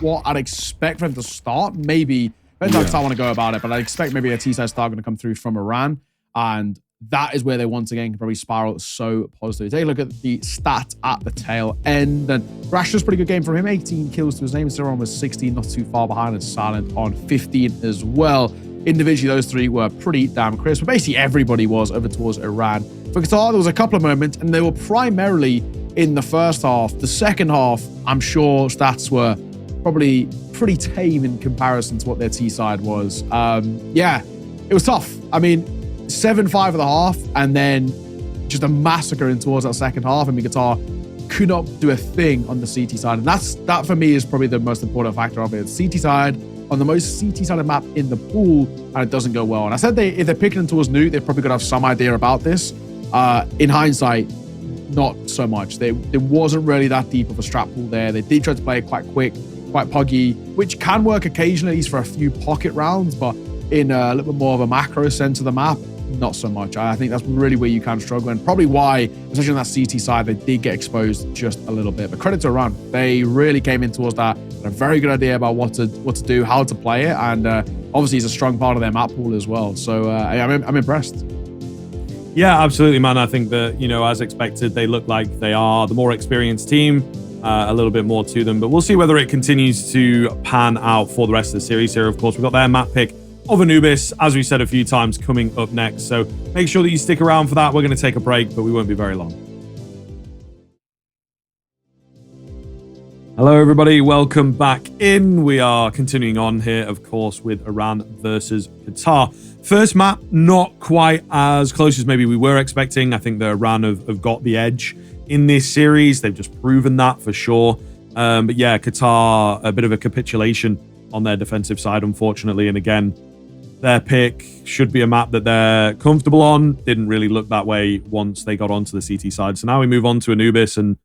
what I'd expect for them to start. Maybe, depends how I want to go about it, but I'd expect maybe a T side start going to come through from Iran, and that is where they once again can probably spiral so positively. Take a look at the stat at the tail end. And Rasha's pretty good game from him. 18 kills to his name. Zeron was 16, not too far behind, and Silent on 15 as well. Individually, those three were pretty damn crisp. But basically, everybody was over towards Iran. For Qatar, there was a couple of moments, and they were primarily in the first half. The second half, I'm sure stats were probably pretty tame in comparison to what their T side was. Yeah, it was tough. I mean, 7-5 at the half, and then just a massacre in towards that second half. I mean, Qatar could not do a thing on the CT side, and that for me is probably the most important factor of it. The CT side on the most CT-sided map in the pool, and it doesn't go well. And I said if they're picking towards nuke, they're probably gonna have some idea about this. In hindsight, not so much. There wasn't really that deep of a strap pool there. They did try to play it quite quick, quite puggy, which can work occasionally, at least for a few pocket rounds, but in a little bit more of a macro sense of the map, not so much. I think that's really where you can struggle, and probably why, especially on that CT side, they did get exposed just a little bit. But credit to Iran, they really came in towards that, had a very good idea about what to do, how to play it, and obviously it's a strong part of their map pool as well. So I'm impressed. Yeah, absolutely, man. I think that, as expected, they look like they are the more experienced team, a little bit more to them, but we'll see whether it continues to pan out for the rest of the series here. Of course, we've got their map pick of Anubis, as we said a few times, coming up next. So make sure that you stick around for that. We're going to take a break, but we won't be very long. Hello, everybody. Welcome back in. We are continuing on here, of course, with Iran versus Qatar. First map, not quite as close as maybe we were expecting. I think the Iran have got the edge in this series. They've just proven that for sure. But yeah, Qatar, a bit of a capitulation on their defensive side, unfortunately. And again, their pick should be a map that they're comfortable on. Didn't really look that way once they got onto the CT side. So now we move on to Anubis, and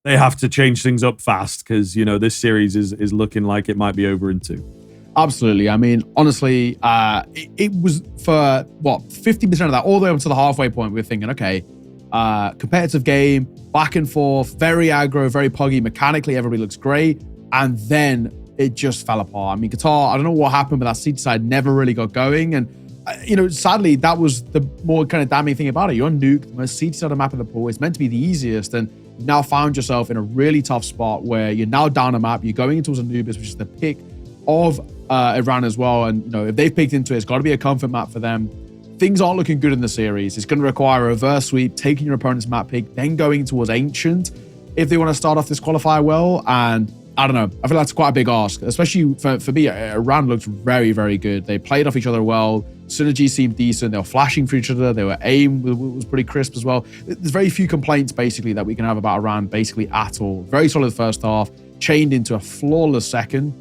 they have to change things up fast because, this series is looking like it might be over in 2. Absolutely. I mean, honestly, it was for, 50% of that, all the way up to the halfway point, we were thinking, okay, competitive game, back and forth, very aggro, very puggy. Mechanically, everybody looks great. And then it just fell apart. I mean, Qatar, I don't know what happened, but that CT side never really got going. And, sadly, that was the more kind of damning thing about it. You're on nuke, the most CT side of the map of the pool. It's meant to be the easiest. And you now found yourself in a really tough spot where you're now down a map. You're going into Anubis, which is the pick of Iran as well. And, if they've picked into it, it's got to be a comfort map for them. Things aren't looking good in the series. It's going to require a reverse sweep, taking your opponent's map pick, then going towards Ancient if they want to start off this qualifier well. And I don't know. I feel that's quite a big ask, especially for me. Iran looked very, very good. They played off each other well. Synergy seemed decent. They were flashing for each other. They were aim was pretty crisp as well. There's very few complaints basically that we can have about Iran basically at all. Very solid first half, chained into a flawless second.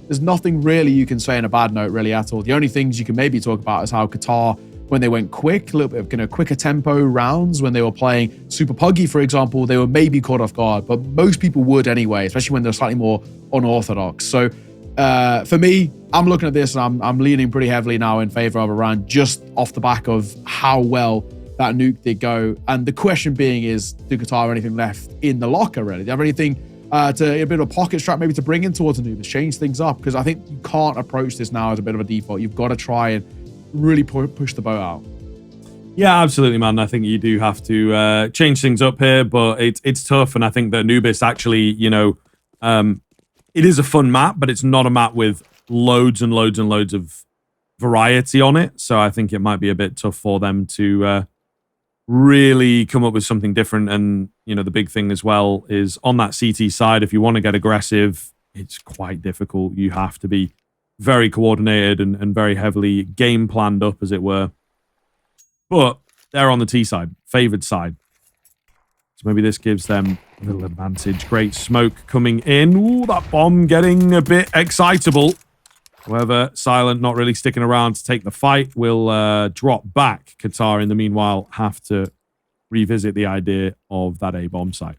There's nothing really you can say in a bad note really at all. The only things you can maybe talk about is how Qatar, when they went quick, a little bit of kind of quicker tempo rounds, when they were playing super puggy, for example, they were maybe caught off guard, but most people would anyway, especially when they're slightly more unorthodox. So for me, I'm looking at this and I'm leaning pretty heavily now in favor of Iran, just off the back of how well that nuke did go. And the question being is, do Qatar have anything left in the locker, really? Do they have anything to a bit of a pocket strap maybe to bring in towards Anubis, change things up? Because I think you can't approach this now as a bit of a default. You've got to try and really push the boat out. Yeah, absolutely, man. I think you do have to change things up here, but it's tough. And I think that Anubis actually, you know, it is a fun map, but it's not a map with loads and loads and loads of variety on it. So I think it might be a bit tough for them to really come up with something different. And, you know, the big thing as well is on that CT side, if you want to get aggressive, it's quite difficult. You have to be very coordinated and very heavily game planned up, as it were. But they're on the T side, favored side. So maybe this gives them a little advantage. Great smoke coming in. Ooh, that bomb getting a bit excitable. However, Silent not really sticking around to take the fight. Will drop back. Qatar, in the meanwhile, have to revisit the idea of that A-bomb site.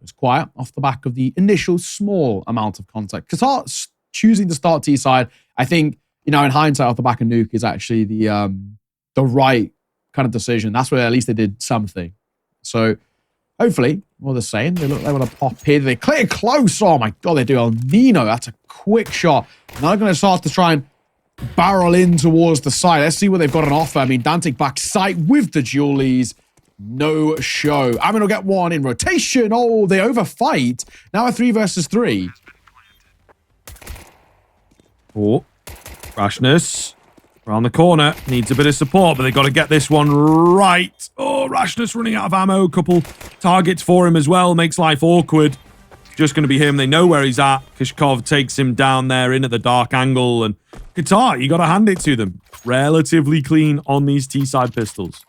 It's quiet off the back of the initial small amount of contact. Qatar choosing to start T side, I think, you know, in hindsight, off the back of nuke is actually the right kind of decision. That's where at least they did something. So hopefully, what they're saying, they look like they want to pop here. They clear close. Oh my God, they do. El Nino, that's a quick shot. Now they're going to start to try and barrel in towards the side. Let's see what they've got on offer. I mean, Dantic back sight with the Julies. No show. Amin will get one in rotation. Oh, they overfight. Now a 3 versus 3. Oh, Rashness around the corner. Needs a bit of support, but they've got to get this one right. Oh, Rashness running out of ammo. Couple targets for him as well. Makes life awkward. Just going to be him. They know where he's at. Kishkov takes him down there in at the dark angle. And Qatar, you got to hand it to them. Relatively clean on these T-side pistols.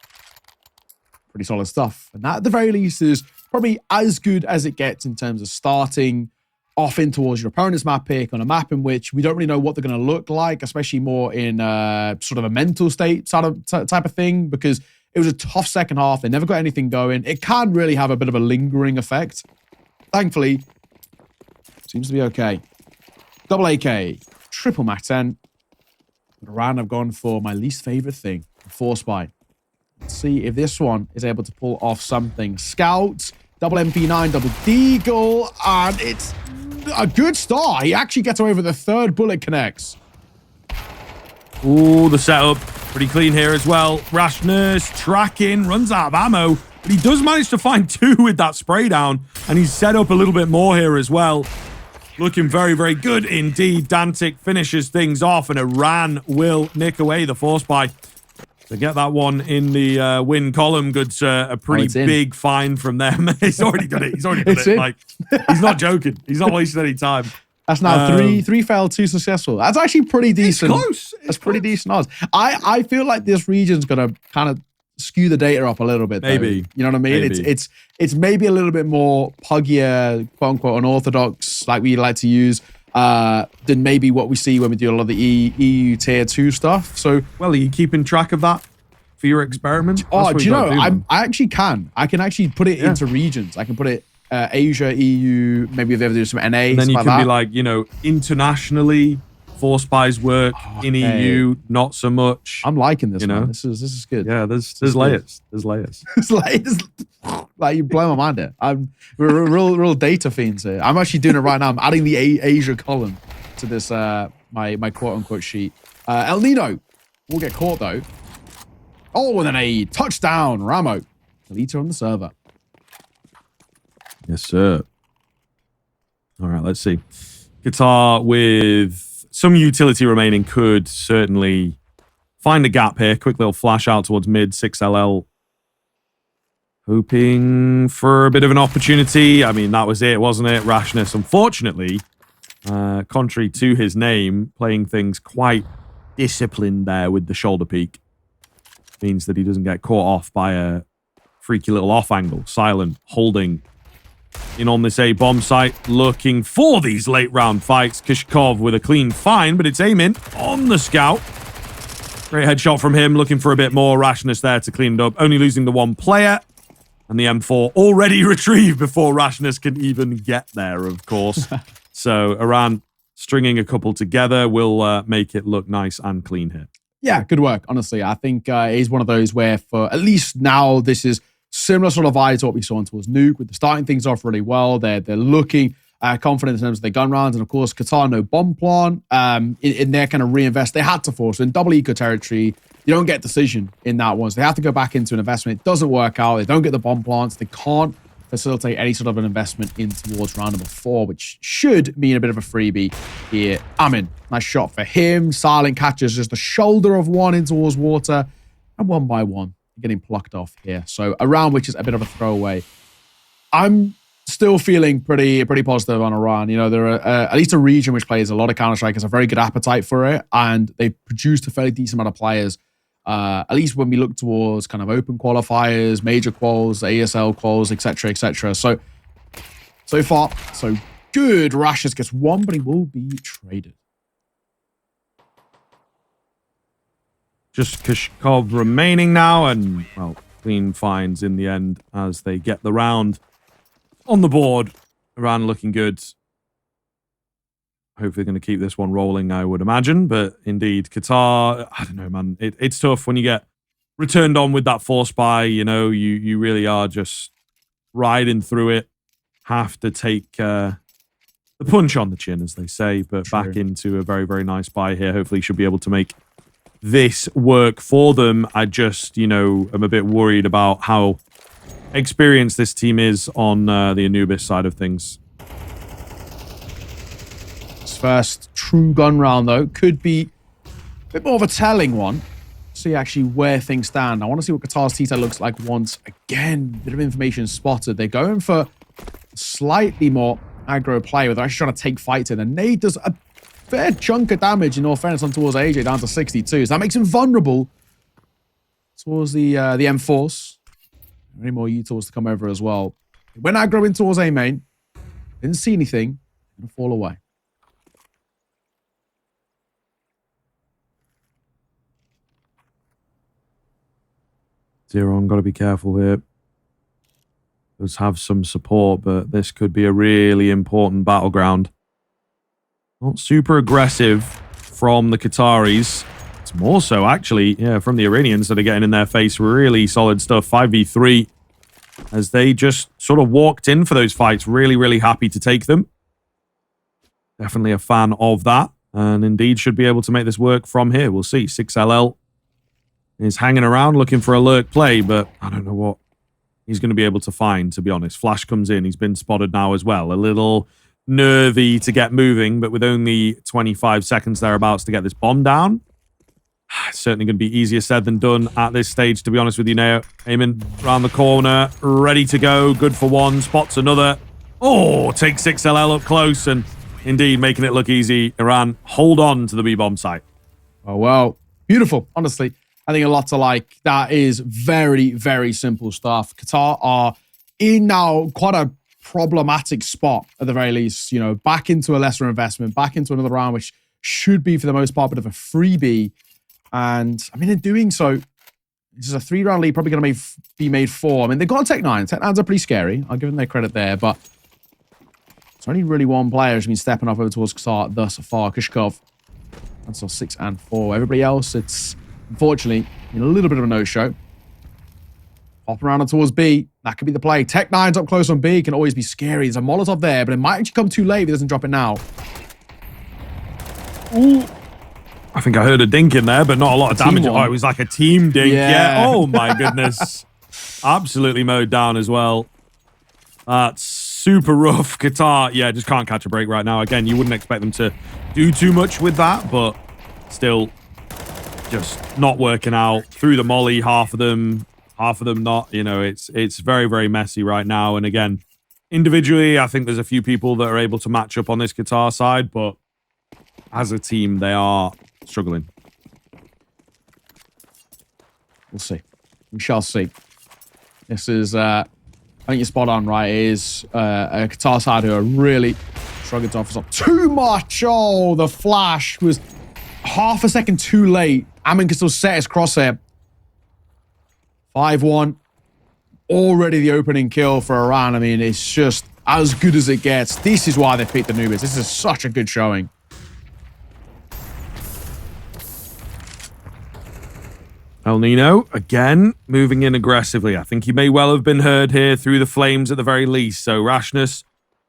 Pretty solid stuff. And that, at the very least, is probably as good as it gets in terms of starting off in towards your opponent's map pick on a map in which we don't really know what they're going to look like, especially more in sort of a mental state sort of type of thing, because it was a tough second half. They never got anything going. It can really have a bit of a lingering effect. Thankfully, seems to be okay. Double AK, triple MAC-10. Iran have gone for my least favorite thing, Force Spy. Let's see if this one is able to pull off something. Scout, double MP9, double Deagle, and it's a good start. He actually gets away with the third bullet connects. Ooh, the setup. Pretty clean here as well. Rashness, tracking, runs out of ammo. But he does manage to find 2 with that spray down. And he's set up a little bit more here as well. Looking very, very good indeed. Dantic finishes things off, and Iran will nick away the force by. To get that one in the win column, good sir. A pretty big find from them. He's already done it. He's already done it. Like, he's not joking. He's not wasting any time. That's now three failed, 2 successful. That's actually pretty decent. It's close. That's pretty decent odds. I feel like this region's gonna kind of skew the data up a little bit. Maybe. Though. You know what I mean? Maybe. It's maybe a little bit more puggier, quote unquote, unorthodox, like we like to use, than maybe what we see when we do a lot of the EU tier 2 stuff. So, well, are you keeping track of that for your experiment? Oh, do you know? I actually can. I can actually put it into regions. I can put it Asia, EU, maybe if they ever do some NA. And then you can be like, you know, internationally, Force Spies work. In EU, not so much. I'm liking this, man. This is good. Yeah, there's layers. There's layers. There's layers. Like, you blow my mind here. We're real data fiends here. I'm actually doing it right now. I'm adding the Asia column to this my quote unquote sheet. El Nino will get caught though. Oh, with an A touchdown, Ramo. Leader on the server. Yes, sir. All right, let's see. Qatar with some utility remaining could certainly find a gap here. Quick little flash out towards mid 6LL. Hoping for a bit of an opportunity. I mean, that was it, wasn't it? Rashness, unfortunately, contrary to his name, playing things quite disciplined there with the shoulder peek. Means that he doesn't get caught off by a freaky little off angle. Silent, holding in on this A bomb site, looking for these late round fights. Kishkov with a clean find, but it's aiming on the scout. Great headshot from him, looking for a bit more rashness there to clean it up. Only losing the one player. And the M4 already retrieved before rashness can even get there, of course. So Iran stringing a couple together will make it look nice and clean here. Yeah, good work. Honestly, I think it is one of those where, for at least now, this is similar sort of vibes to what we saw towards Nuke, with the starting things off really well. They're looking confident in terms of their gun rounds, and of course, Qatar no bomb plant in their kind of reinvest. They had to force in double eco territory. You don't get decision in that one, so they have to go back into an investment. It doesn't work out. They don't get the bomb plants. They can't facilitate any sort of an investment in towards round number 4, which should mean a bit of a freebie here. Amin, nice shot for him. Silent catches just the shoulder of one in towards water, and one by one, getting plucked off here. So a round which is a bit of a throwaway. I'm still feeling pretty positive on Iran. You know, they're at least a region which plays a lot of Counter-Strike, has a very good appetite for it, and they've produced a fairly decent amount of players. At least when we look towards kind of open qualifiers, major quals, ASL quals, etc., etc. So far, so good. Rashes gets one, but he will be traded. Just Kishkov remaining now, and, well, clean finds in the end as they get the round on the board. Iran looking good. Hopefully going to keep this one rolling, I would imagine. But indeed, Qatar, I don't know, man. It's tough when you get returned on with that force buy. You know, you really are just riding through it. Have to take the punch on the chin, as they say. But True. Back into a very, very nice buy here. Hopefully should be able to make this work for them. I just, am a bit worried about how experienced this team is on the Anubis side of things. First true gun round, though, could be a bit more of a telling one. See actually where things stand. I want to see what Qatar's T-Tech looks like once again. Bit of information spotted. They're going for slightly more aggro play, where they're actually trying to take fights in. And Nade does a fair chunk of damage, in all fairness, on towards AJ, down to 62. So that makes him vulnerable towards the M-Force. Any more U-Tools to come over as well. When aggro in towards A main, didn't see anything, gonna fall away. Zeron, got to be careful here. Does have some support, but this could be a really important battleground. Not super aggressive from the Qataris. It's more so, actually, from the Iranians that are getting in their face. Really solid stuff. 5v3 as they just sort of walked in for those fights. Really, really happy to take them. Definitely a fan of that. And indeed should be able to make this work from here. We'll see. 6LL is hanging around looking for a lurk play, but I don't know what he's going to be able to find, to be honest. Flash comes in. He's been spotted now as well. A little nervy to get moving, but with only 25 seconds thereabouts to get this bomb down, it's certainly going to be easier said than done at this stage, to be honest with you now. Aiming around the corner, ready to go. Good for one, spots another. Oh, takes 6LL up close, and indeed making it look easy. Iran hold on to the B-bomb site. Oh, well, beautiful, honestly. I think a lot to like. That is very, very simple stuff. Qatar are in now quite a problematic spot, at the very least. You know, back into a lesser investment, back into another round, which should be, for the most part, a bit of a freebie. And, I mean, in doing so, this is a 3-round lead, probably going to be made 4. I mean, they've got a Tech 9. Tech 9s are pretty scary. I'll give them their credit there, but it's only really one player who's been stepping up over towards Qatar thus far. Kishkov. That's all 6 and 4. Everybody else, it's unfortunately a little bit of a no-show. Hop around and towards B. That could be the play. Tech 9's up close on B. Can always be scary. There's a Molotov there, but it might actually come too late if he doesn't drop it now. Ooh. I think I heard a dink in there, but not a lot of damage. Oh, it was like a team dink. Yeah. Oh, my goodness. Absolutely mowed down as well. That's super rough. Qatar, just can't catch a break right now. Again, you wouldn't expect them to do too much with that, but still just not working out. Through the molly, half of them not. You know, it's very, very messy right now. And again, individually, I think there's a few people that are able to match up on this Qatar side, but as a team, they are struggling. We'll see. We shall see. This is I think you're spot on, right? It is a Qatar side who are really struggling to offer up too much. Oh, the flash was half a second too late. Amin can still set his crosshair. 5-1. Already the opening kill for Iran. I mean, it's just as good as it gets. This is why they picked the Nubians. This is such a good showing. El Nino, again, moving in aggressively. I think he may well have been heard here through the flames at the very least. So Rashness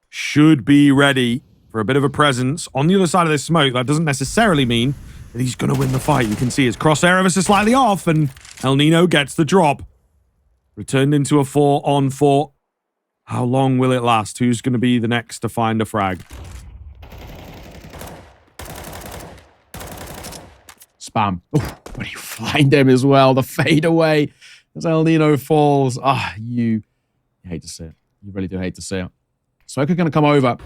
should be ready for a bit of a presence on the other side of this smoke. That doesn't necessarily mean that he's going to win the fight. You can see his crosshair ever so slightly off, and El Nino gets the drop. Returned into a 4-on-4. How long will it last? Who's going to be the next to find a frag? Spam. Oh, but you find him as well. The fade away as El Nino falls. Ah, you hate to see it. You really do hate to see it. Smoker going to come over.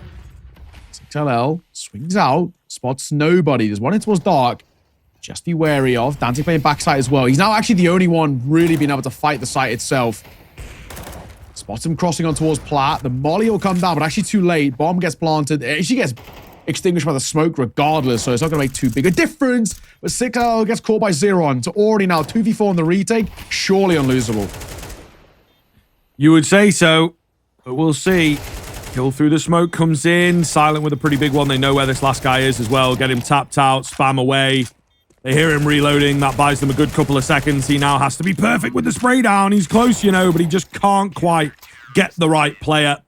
XLL swings out, spots nobody. There's one in towards dark. Just be wary of. Dante playing backside as well. He's now actually the only one really being able to fight the site itself. Spots him crossing on towards Plat. The molly will come down, but actually too late. Bomb gets planted. It actually gets extinguished by the smoke regardless, so it's not going to make too big a difference. But Sikal gets caught by Zeron. So already now 2v4 on the retake. Surely unlosable. You would say so, but we'll see. Kill through the smoke comes in. Silent with a pretty big one. They know where this last guy is as well. Get him tapped out. Spam away. They hear him reloading. That buys them a good couple of seconds. He now has to be perfect with the spray down. He's close, you know, but he just can't quite get the right player.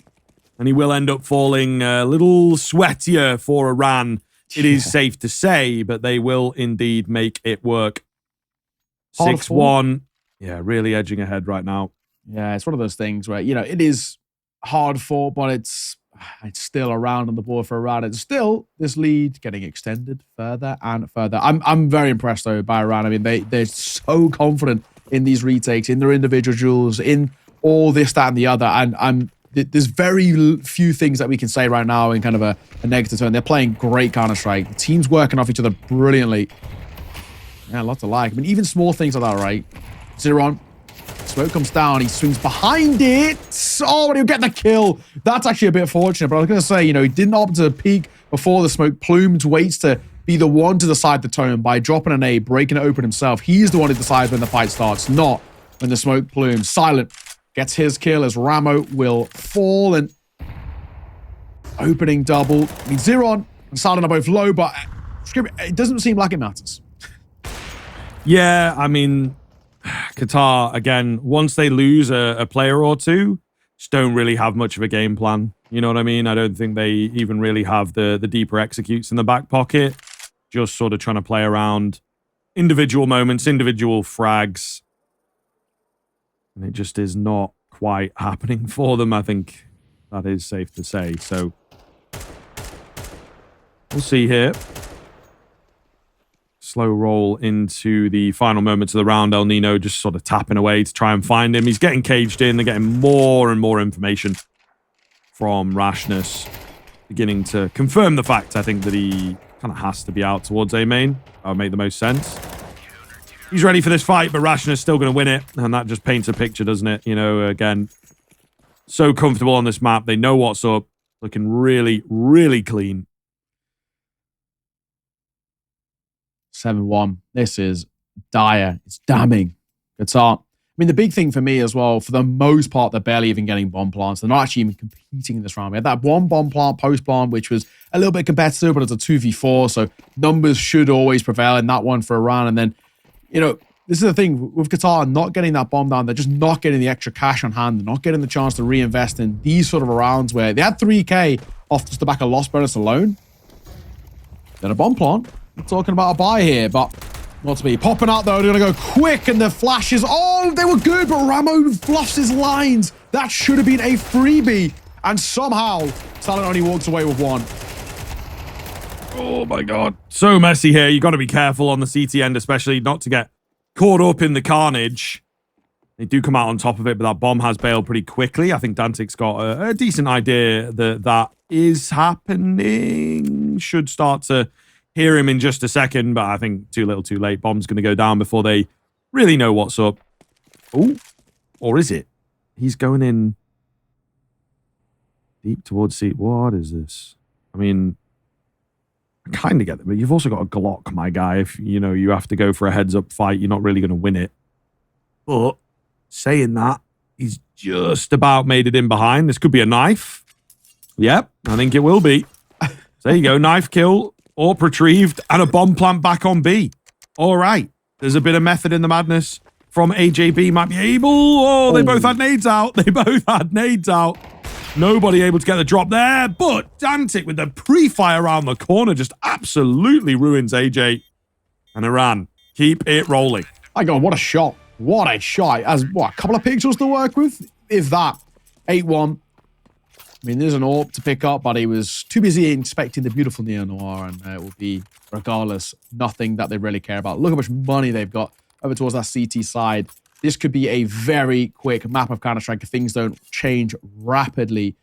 And he will end up falling a little sweatier for Iran. It is safe to say, but they will indeed make it work. 6-1. Yeah, really edging ahead right now. Yeah, it's one of those things where, you know, it is hard fought, but it's still around on the board for Iran. It's still this lead getting extended further and further. I'm very impressed though by Iran. I mean, they're so confident in these retakes, in their individual duels, in all this, that, and the other. And there's very few things that we can say right now in kind of a negative tone. They're playing great Counter-Strike. The team's working off each other brilliantly. Yeah, a lot to like. I mean, even small things like that, right? Zeron. Smoke comes down. He swings behind it. Oh, and he'll get the kill. That's actually a bit fortunate. But I was going to say, you know, he didn't opt to peek before the smoke. Plumes waits to be the one to decide the tone by dropping an A, breaking it open himself. He's the one who decides when the fight starts, not when the smoke plumes. Silent gets his kill as Ramo will fall, and opening double. I mean, Zeron and Silent are both low, but it doesn't seem like it matters. Yeah, I mean, Qatar, again, once they lose a player or two, just don't really have much of a game plan. You know what I mean? I don't think they even really have the deeper executes in the back pocket. Just sort of trying to play around individual moments, individual frags. And it just is not quite happening for them. I think that is safe to say. So we'll see here. Slow roll into the final moments of the round. El Nino just sort of tapping away to try and find him. He's getting caged in. They're getting more and more information from Rashness, beginning to confirm the fact, I think, that he kind of has to be out towards A main. That would make the most sense. He's ready for this fight, but Rashness still going to win it. And that just paints a picture, doesn't it? You know, again, so comfortable on this map. They know what's up. Looking really, really clean. 7-1. This is dire. It's damning. Qatar. I mean, the big thing for me as well, for the most part, they're barely even getting bomb plants. They're not actually even competing in this round. We had that one bomb plant, post plant, which was a little bit competitive, but it's a 2v4, so numbers should always prevail in that one for Iran. And then, you know, this is the thing with Qatar not getting that bomb down. They're just not getting the extra cash on hand. They're not getting the chance to reinvest in these sort of rounds where they had 3K off just the back of lost bonus alone. Then a bomb plant. We're talking about a buy here, but not to be. Popping out though, they're going to go quick, and the flashes. Oh, they were good, but Ramo fluffs his lines. That should have been a freebie. And somehow, Silent only walks away with one. Oh my God. So messy here. You got to be careful on the CT end, especially not to get caught up in the carnage. They do come out on top of it, but that bomb has bailed pretty quickly. I think Dantic's got a decent idea that that is happening. Should start to hear him in just a second, but I think too little too late. Bomb's going to go down before they really know what's up. Oh, or is it? He's going in Deep towards C. What is this? I mean, I kind of get it, but you've also got a Glock, my guy. If, you have to go for a heads-up fight, you're not really going to win it. But saying that, he's just about made it in behind. This could be a knife. Yep, I think it will be. So there you go. Knife kill, AWP retrieved, and a bomb plant back on B. All right. There's a bit of method in the madness from AJB. Might be able. Oh, they both had nades out. They both had nades out. Nobody able to get the drop there, but Dantic with the pre-fire around the corner just absolutely ruins AJ. And Iran, keep it rolling. My God, what a shot. What a shot. As a couple of pixels to work with? If that. 8-1. I mean, there's an AWP to pick up, but he was too busy inspecting the beautiful Neo Noir, and it will be, regardless, nothing that they really care about. Look how much money they've got over towards that CT side. This could be a very quick map of Counter-Strike if things don't change rapidly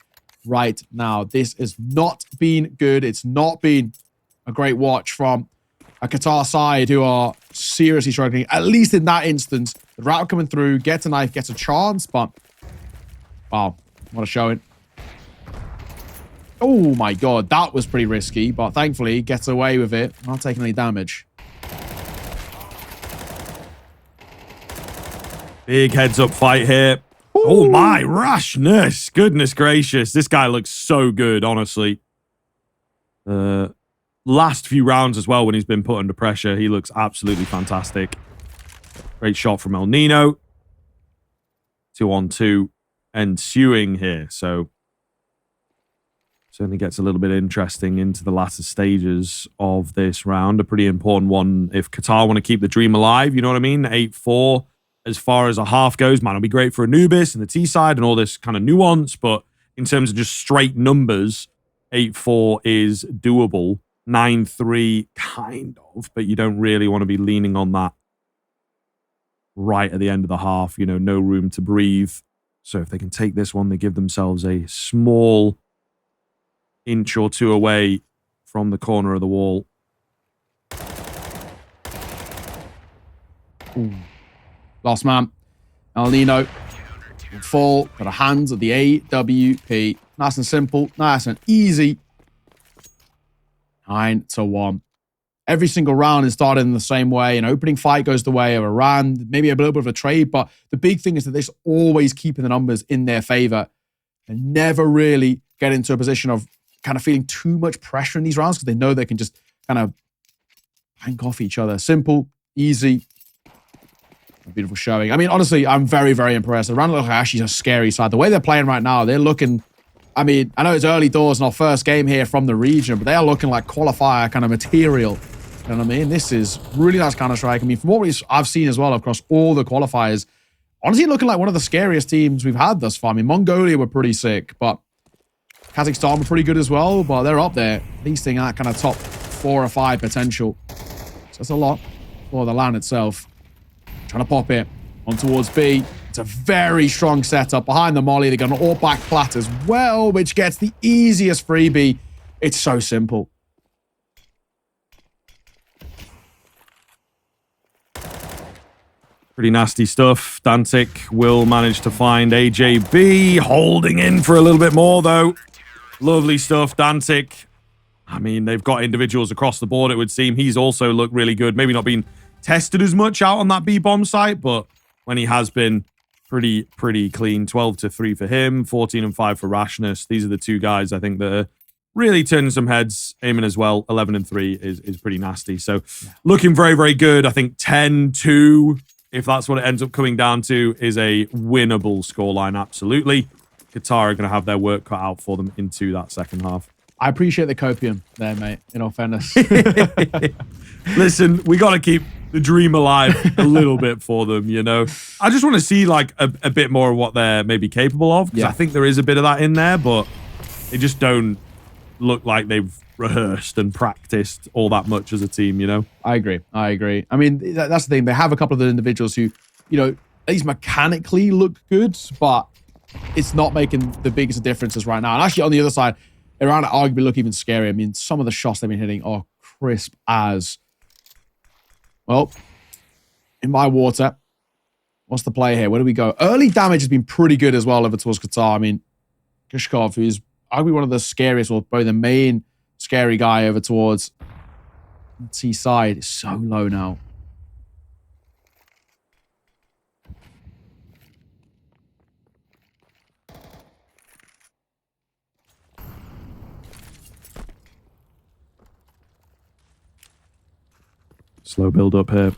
right now. This has not been good. It's not been a great watch from a Qatar side who are seriously struggling. At least in that instance, the route coming through, gets a knife, gets a chance, but wow, what a showing. Oh my God, that was pretty risky, but thankfully gets away with it, not taking any damage. Big heads-up fight here. Ooh. Oh my, rashness. Goodness gracious. This guy looks so good, honestly. Last few rounds as well when he's been put under pressure, he looks absolutely fantastic. Great shot from El Nino. 2-on-2 ensuing here, so certainly gets a little bit interesting into the latter stages of this round. A pretty important one if Qatar want to keep the dream alive, you know what I mean? 8-4 as far as a half goes. Man, it'll be great for Anubis and the T side and all this kind of nuance, but in terms of just straight numbers, 8-4 is doable. 9-3, kind of, but you don't really want to be leaning on that right at the end of the half. No room to breathe. So if they can take this one, they give themselves a small inch or two away from the corner of the wall. Ooh. Last man. El Nino will fall for the hands of the AWP. Nice and simple. Nice and easy. 9-1. Every single round is started in the same way. An opening fight goes the way of Iran. Maybe a little bit of a trade, but the big thing is that they're always keeping the numbers in their favor and never really get into a position of kind of feeling too much pressure in these rounds because they know they can just kind of bank off each other. Simple, easy. A beautiful showing. I mean, honestly, I'm very, very impressed. Iran look like actually a scary side. The way they're playing right now, they're looking... I mean, I know it's early doors in our first game here from the region, but they are looking like qualifier kind of material. You know what I mean? This is really nice Counter-Strike. I mean, from what I've seen as well across all the qualifiers, honestly looking like one of the scariest teams we've had thus far. I mean, Mongolia were pretty sick, but Kazakhstan were pretty good as well, but they're up there. At least in that kind of top 4 or 5 potential. So that's a lot for the LAN itself. Trying to pop it on towards B. It's a very strong setup behind the molly. They got an all-back plat as well, which gets the easiest freebie. It's so simple. Pretty nasty stuff. Dantic will manage to find AJB, holding in for a little bit more, though. Lovely stuff, Dantic. I mean, they've got individuals across the board, it would seem. He's also looked really good. Maybe not been tested as much out on that B-bomb site, but when he has been, pretty clean. 12-3 for him, 14-5 for Rashness. These are the two guys I think that are really turning some heads. Aiming as well, 11-3 is pretty nasty. So looking very, very good. I think 10-2, if that's what it ends up coming down to, is a winnable scoreline, absolutely. Qatar are going to have their work cut out for them into that second half. I appreciate the copium there, mate, in all fairness. Listen, we got to keep the dream alive a little bit for them, you know? I just want to see like a bit more of what they're maybe capable of, because I think there is a bit of that in there, but they just don't look like they've rehearsed and practiced all that much as a team, you know? I agree. I mean, that's the thing. They have a couple of the individuals who, you know, at least mechanically look good, but it's not making the biggest differences right now. And actually, on the other side, Iran arguably look even scary. I mean, some of the shots they've been hitting are crisp as... Well, in my water, what's the play here? Where do we go? Early damage has been pretty good as well over towards Qatar. I mean, Kishkov, who's arguably one of the scariest, or probably the main scary guy over towards the T side. It's so low now. Slow build up here.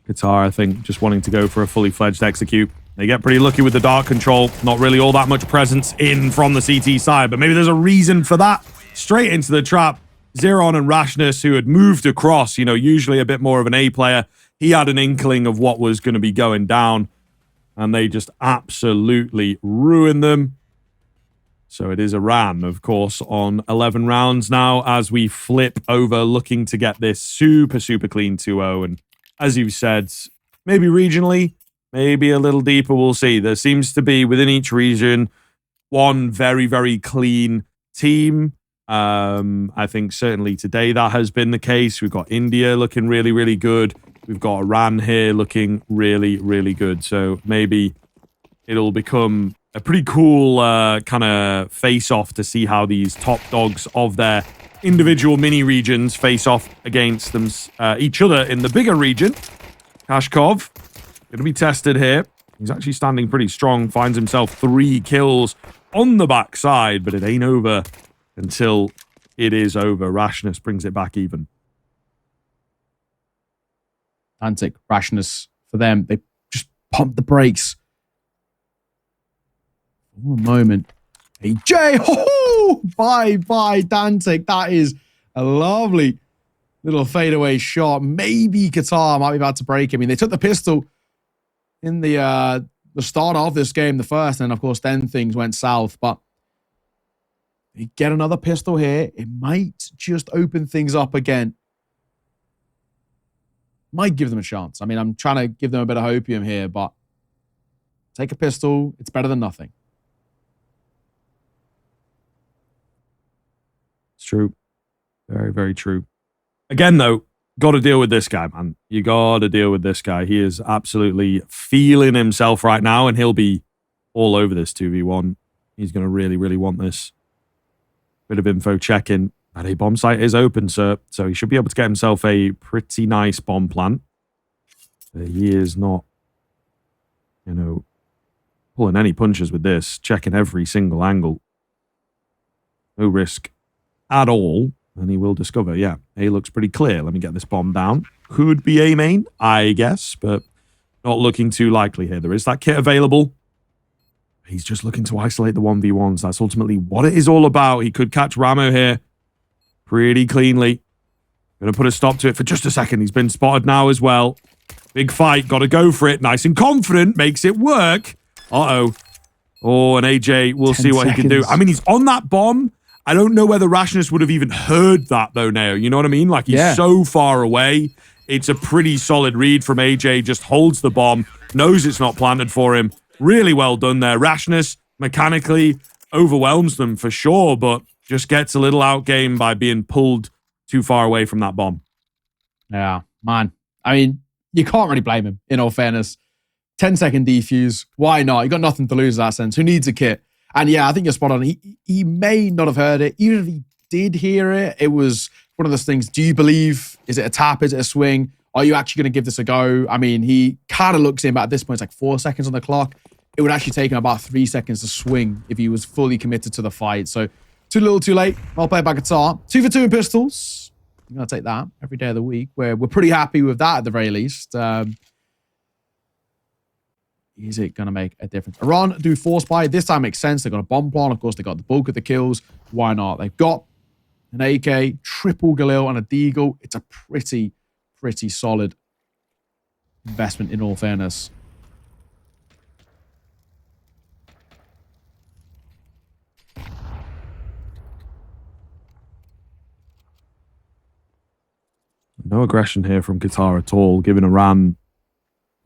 Qatar, I think, just wanting to go for a fully fledged execute. They get pretty lucky with the dark control. Not really all that much presence in from the CT side, but maybe there's a reason for that. Straight into the trap. Zeron and Rashness, who had moved across, you know, usually a bit more of an A player. He had an inkling of what was going to be going down, and they just absolutely ruined them. So it is Iran, of course, on 11 rounds now as we flip over, looking to get this super, super clean 2-0. And as you've said, maybe regionally, maybe a little deeper, we'll see. There seems to be, within each region, one very, very clean team. I think certainly today that has been the case. We've got India looking really, really good. We've got Iran here looking really, really good. So maybe it'll become a pretty cool kind of face-off to see how these top dogs of their individual mini regions face off against them, each other in the bigger region. Kashkov going to be tested here. He's actually standing pretty strong, finds himself 3 kills on the backside, but it ain't over until it is over. Rashness brings it back even. Antic Rashness for them. They just pumped the brakes. One moment. AJ! Oh, bye, Dantic. That is a lovely little fadeaway shot. Maybe Qatar might be about to break. I mean, they took the pistol in the start of this game, the first, and of course, then things went south. But they get another pistol here. It might just open things up again. Might give them a chance. I mean, I'm trying to give them a bit of hopium here, but take a pistol. It's better than nothing. It's true. Very, very true. Again, though, got to deal with this guy, man. You got to deal with this guy. He is absolutely feeling himself right now, and he'll be all over this 2v1. He's going to really, really want this. Bit of info checking. And a bomb site is open, sir. So he should be able to get himself a pretty nice bomb plant. He is not, you know, pulling any punches with this. Checking every single angle. No risk at all. And he will discover, yeah, A looks pretty clear. Let me get this bomb down. Could be A main, I guess, but not looking too likely here. There is that kit available. He's just looking to isolate the 1v1s. That's ultimately what it is all about. He could catch Ramo here pretty cleanly. Going to put a stop to it for just a second. He's been spotted now as well. Big fight. Got to go for it. Nice and confident. Makes it work. Uh-oh. Oh, and AJ, we'll see what he can do. I mean, he's on that bomb. I don't know whether Rashness would have even heard that, though, now. You know what I mean? Like, he's so far away. It's a pretty solid read from AJ. Just holds the bomb. Knows it's not planted for him. Really well done there. Rashness mechanically overwhelms them for sure, but just gets a little outgame by being pulled too far away from that bomb. Yeah, man. I mean, you can't really blame him, in all fairness. 10-second defuse. Why not? You got nothing to lose in that sense. Who needs a kit? And yeah, I think you're spot on. He may not have heard it. Even if he did hear it, it was one of those things. Do you believe? Is it a tap? Is it a swing? Are you actually going to give this a go? I mean, he kind of looks in, but at this point, it's like 4 seconds on the clock. It would actually take him about 3 seconds to swing if he was fully committed to the fight. So too little, too late. I'll play back Qatar. 2 for 2 in pistols. I'm going to take that every day of the week. We're pretty happy with that at the very least. Is it going to make a difference? Iran do force buy. This time makes sense. They've got a bomb plant. Of course, they got the bulk of the kills. Why not? They've got an AK, triple Galil, and a Deagle. It's a pretty solid investment in all fairness. No aggression here from Qatar at all, giving Iran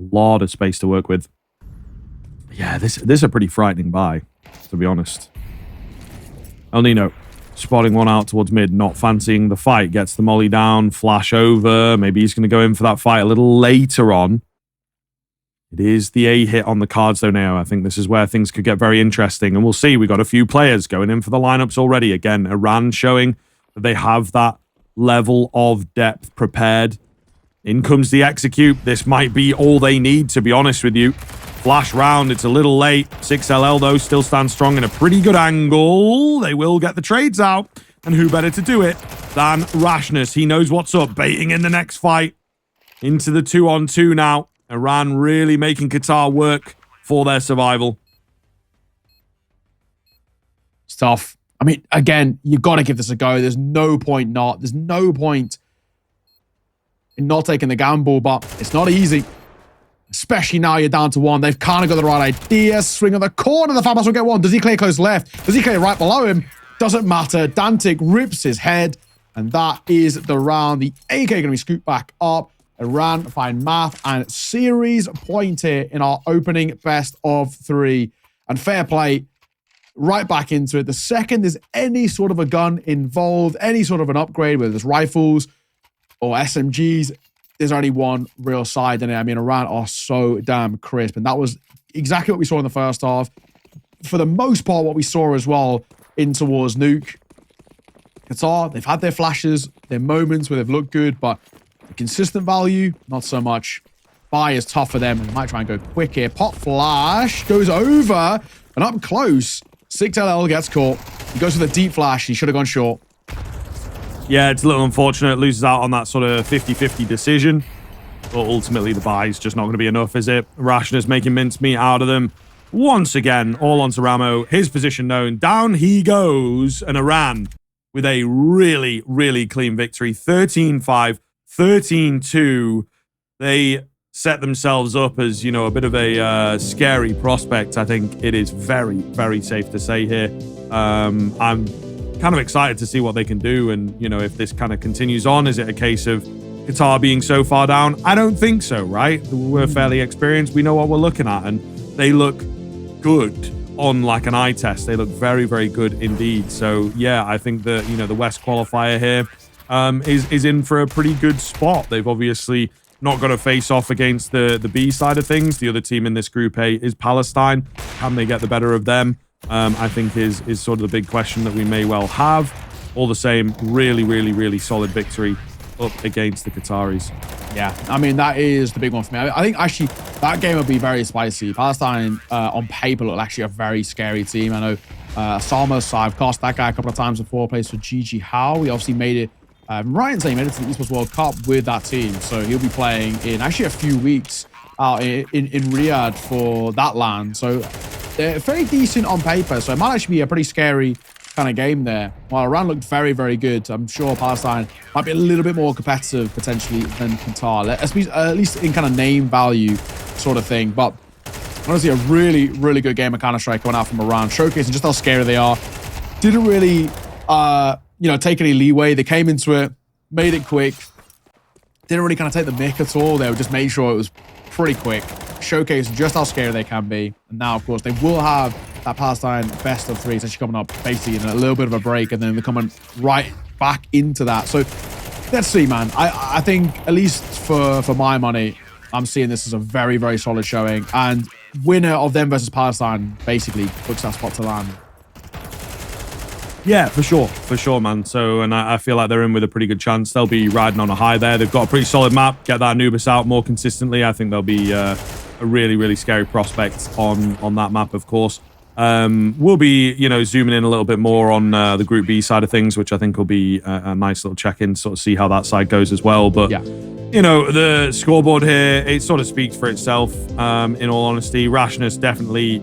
a lot of space to work with. Yeah, this is a pretty frightening buy, to be honest. El Nino spotting one out towards mid, not fancying the fight. Gets the molly down, flash over. Maybe he's going to go in for that fight a little later on. It is the A hit on the cards, though, now. I think this is where things could get very interesting. And we'll see. We've got a few players going in for the lineups already. Again, Iran showing that they have that level of depth prepared. In comes the execute. This might be all they need, to be honest with you. Flash round. It's a little late. 6LL, though, still stands strong in a pretty good angle. They will get the trades out. And who better to do it than Rashness? He knows what's up. Baiting in the next fight. Into the 2-on-2 now. Iran really making Qatar work for their survival. It's tough. I mean, again, you've got to give this a go. There's no point not. There's no point in not taking the gamble, but it's not easy. Especially now you're down to 1. They've kind of got the right idea. Swing on the corner. The Fabas will get 1. Does he clear close left? Does he clear right below him? Doesn't matter. Dantic rips his head. And that is the round. The AK going to be scooped back up. Iran find math and series point here in our opening best of 3. And fair play. Right back into it. The second there's any sort of a gun involved, any sort of an upgrade, whether it's rifles or SMGs, there's only one real side in it. I mean, Iran are so damn crisp. And that was exactly what we saw in the first half. For the most part, what we saw as well in towards Nuke. Qatar, they've had their flashes, their moments where they've looked good, but the consistent value, not so much. Buy is tough for them, and they might try and go quick here. Pop flash goes over, and up close, 6LL gets caught. He goes for the deep flash. He should have gone short. Yeah, it's a little unfortunate. Loses out on that sort of 50-50 decision. But ultimately, the buy is just not going to be enough, is it? Rashness making mincemeat out of them. Once again, all onto Ramo. His position known. Down he goes. And Iran with a really, really clean victory. 13-5, 13-2. They set themselves up as, you know, a bit of a scary prospect. I think it is very, very safe to say here. I'm kind of excited to see what they can do. And, you know, if this kind of continues on, is it a case of Qatar being so far down? I don't think so, right? We're fairly experienced. We know what we're looking at. And they look good on like an eye test. They look very, very good indeed. So, yeah, I think that, you know, the West qualifier here is in for a pretty good spot. They've obviously not got to face off against the B side of things. The other team in this Group A is Palestine. Can they get the better of them? I think is sort of the big question that we may well have. All the same, really, really, really solid victory up against the Qataris. Yeah, I mean, that is the big one for me. I think actually that game will be very spicy. Palestine on paper look actually a very scary team. I know Salmas, I've cast that guy a couple of times before, plays for Gigi Howe. He obviously made it, right in saying he made it to the Esports World Cup with that team. So he'll be playing in actually a few weeks out in Riyadh for that land. So they're very decent on paper. So it might actually be a pretty scary kind of game there. While Iran looked very, very good, I'm sure Palestine might be a little bit more competitive potentially than Qatar, at least in kind of name value sort of thing. But honestly, a really, really good game of Counter-Strike coming out from Iran, showcasing just how scary they are. Didn't really, you know, take any leeway. They came into it, made it quick. Didn't really kind of take the mick at all. They would just made sure it was pretty quick, showcasing just how scary they can be. And now, of course, they will have that Palestine best of 3. It's actually coming up basically in a little bit of a break, and then they're coming right back into that. So let's see, man. I think, at least for my money, I'm seeing this as a very, very solid showing. And winner of them versus Palestine basically books that spot to land. Yeah, for sure, man. So, and I feel like they're in with a pretty good chance. They'll be riding on a high there. They've got a pretty solid map. Get that Anubis out more consistently. I think they'll be a really, really scary prospect on that map, of course. We'll be, you know, zooming in a little bit more on the Group B side of things, which I think will be a nice little check-in, sort of see how that side goes as well. But, yeah, you know, the scoreboard here, it sort of speaks for itself, in all honesty. Rashness definitely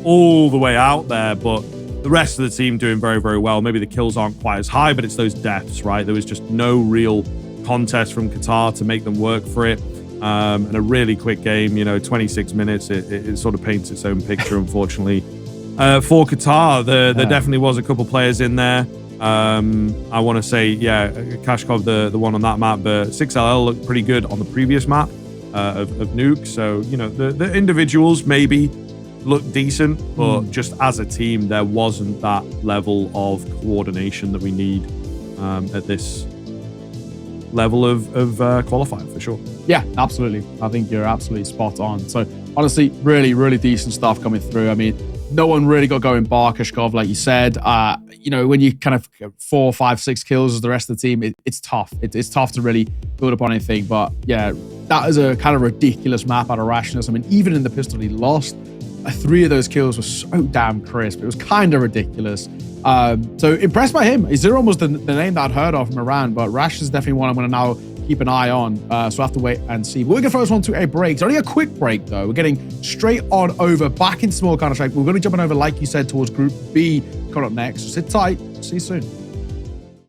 all the way out there, but the rest of the team doing very, very well. Maybe the kills aren't quite as high, but it's those deaths, right? There was just no real contest from Qatar to make them work for it. And a really quick game, you know, 26 minutes, it sort of paints its own picture, unfortunately. For Qatar, there definitely was a couple players in there. I want to say, yeah, Kashkov, the one on that map, but 6LL looked pretty good on the previous map of Nuke. So, you know, the individuals maybe looked decent, but just as a team, there wasn't that level of coordination that we need at this level of qualifier, for sure. Yeah, absolutely. I think you're absolutely spot on. So honestly, really, really decent stuff coming through. I mean, no one really got going bar Kashkov, like you said. When you kind of 4, 5, 6 kills as the rest of the team, it's tough. It's tough to really build upon anything. But yeah, that is a kind of ridiculous map out of Rashness. I mean, even in the pistol he lost, 3 of those kills were so damn crisp. It was kind of ridiculous. So impressed by him. Zeron was the name that I'd heard of from Iran, but Rash is definitely one I'm going to now keep an eye on. So I have to wait and see. But we're going to throw this one to a break. It's only a quick break, though. We're getting straight on over back into small Counter-Strike. We're going to be jumping over, like you said, towards Group B coming up next. So sit tight. See you soon.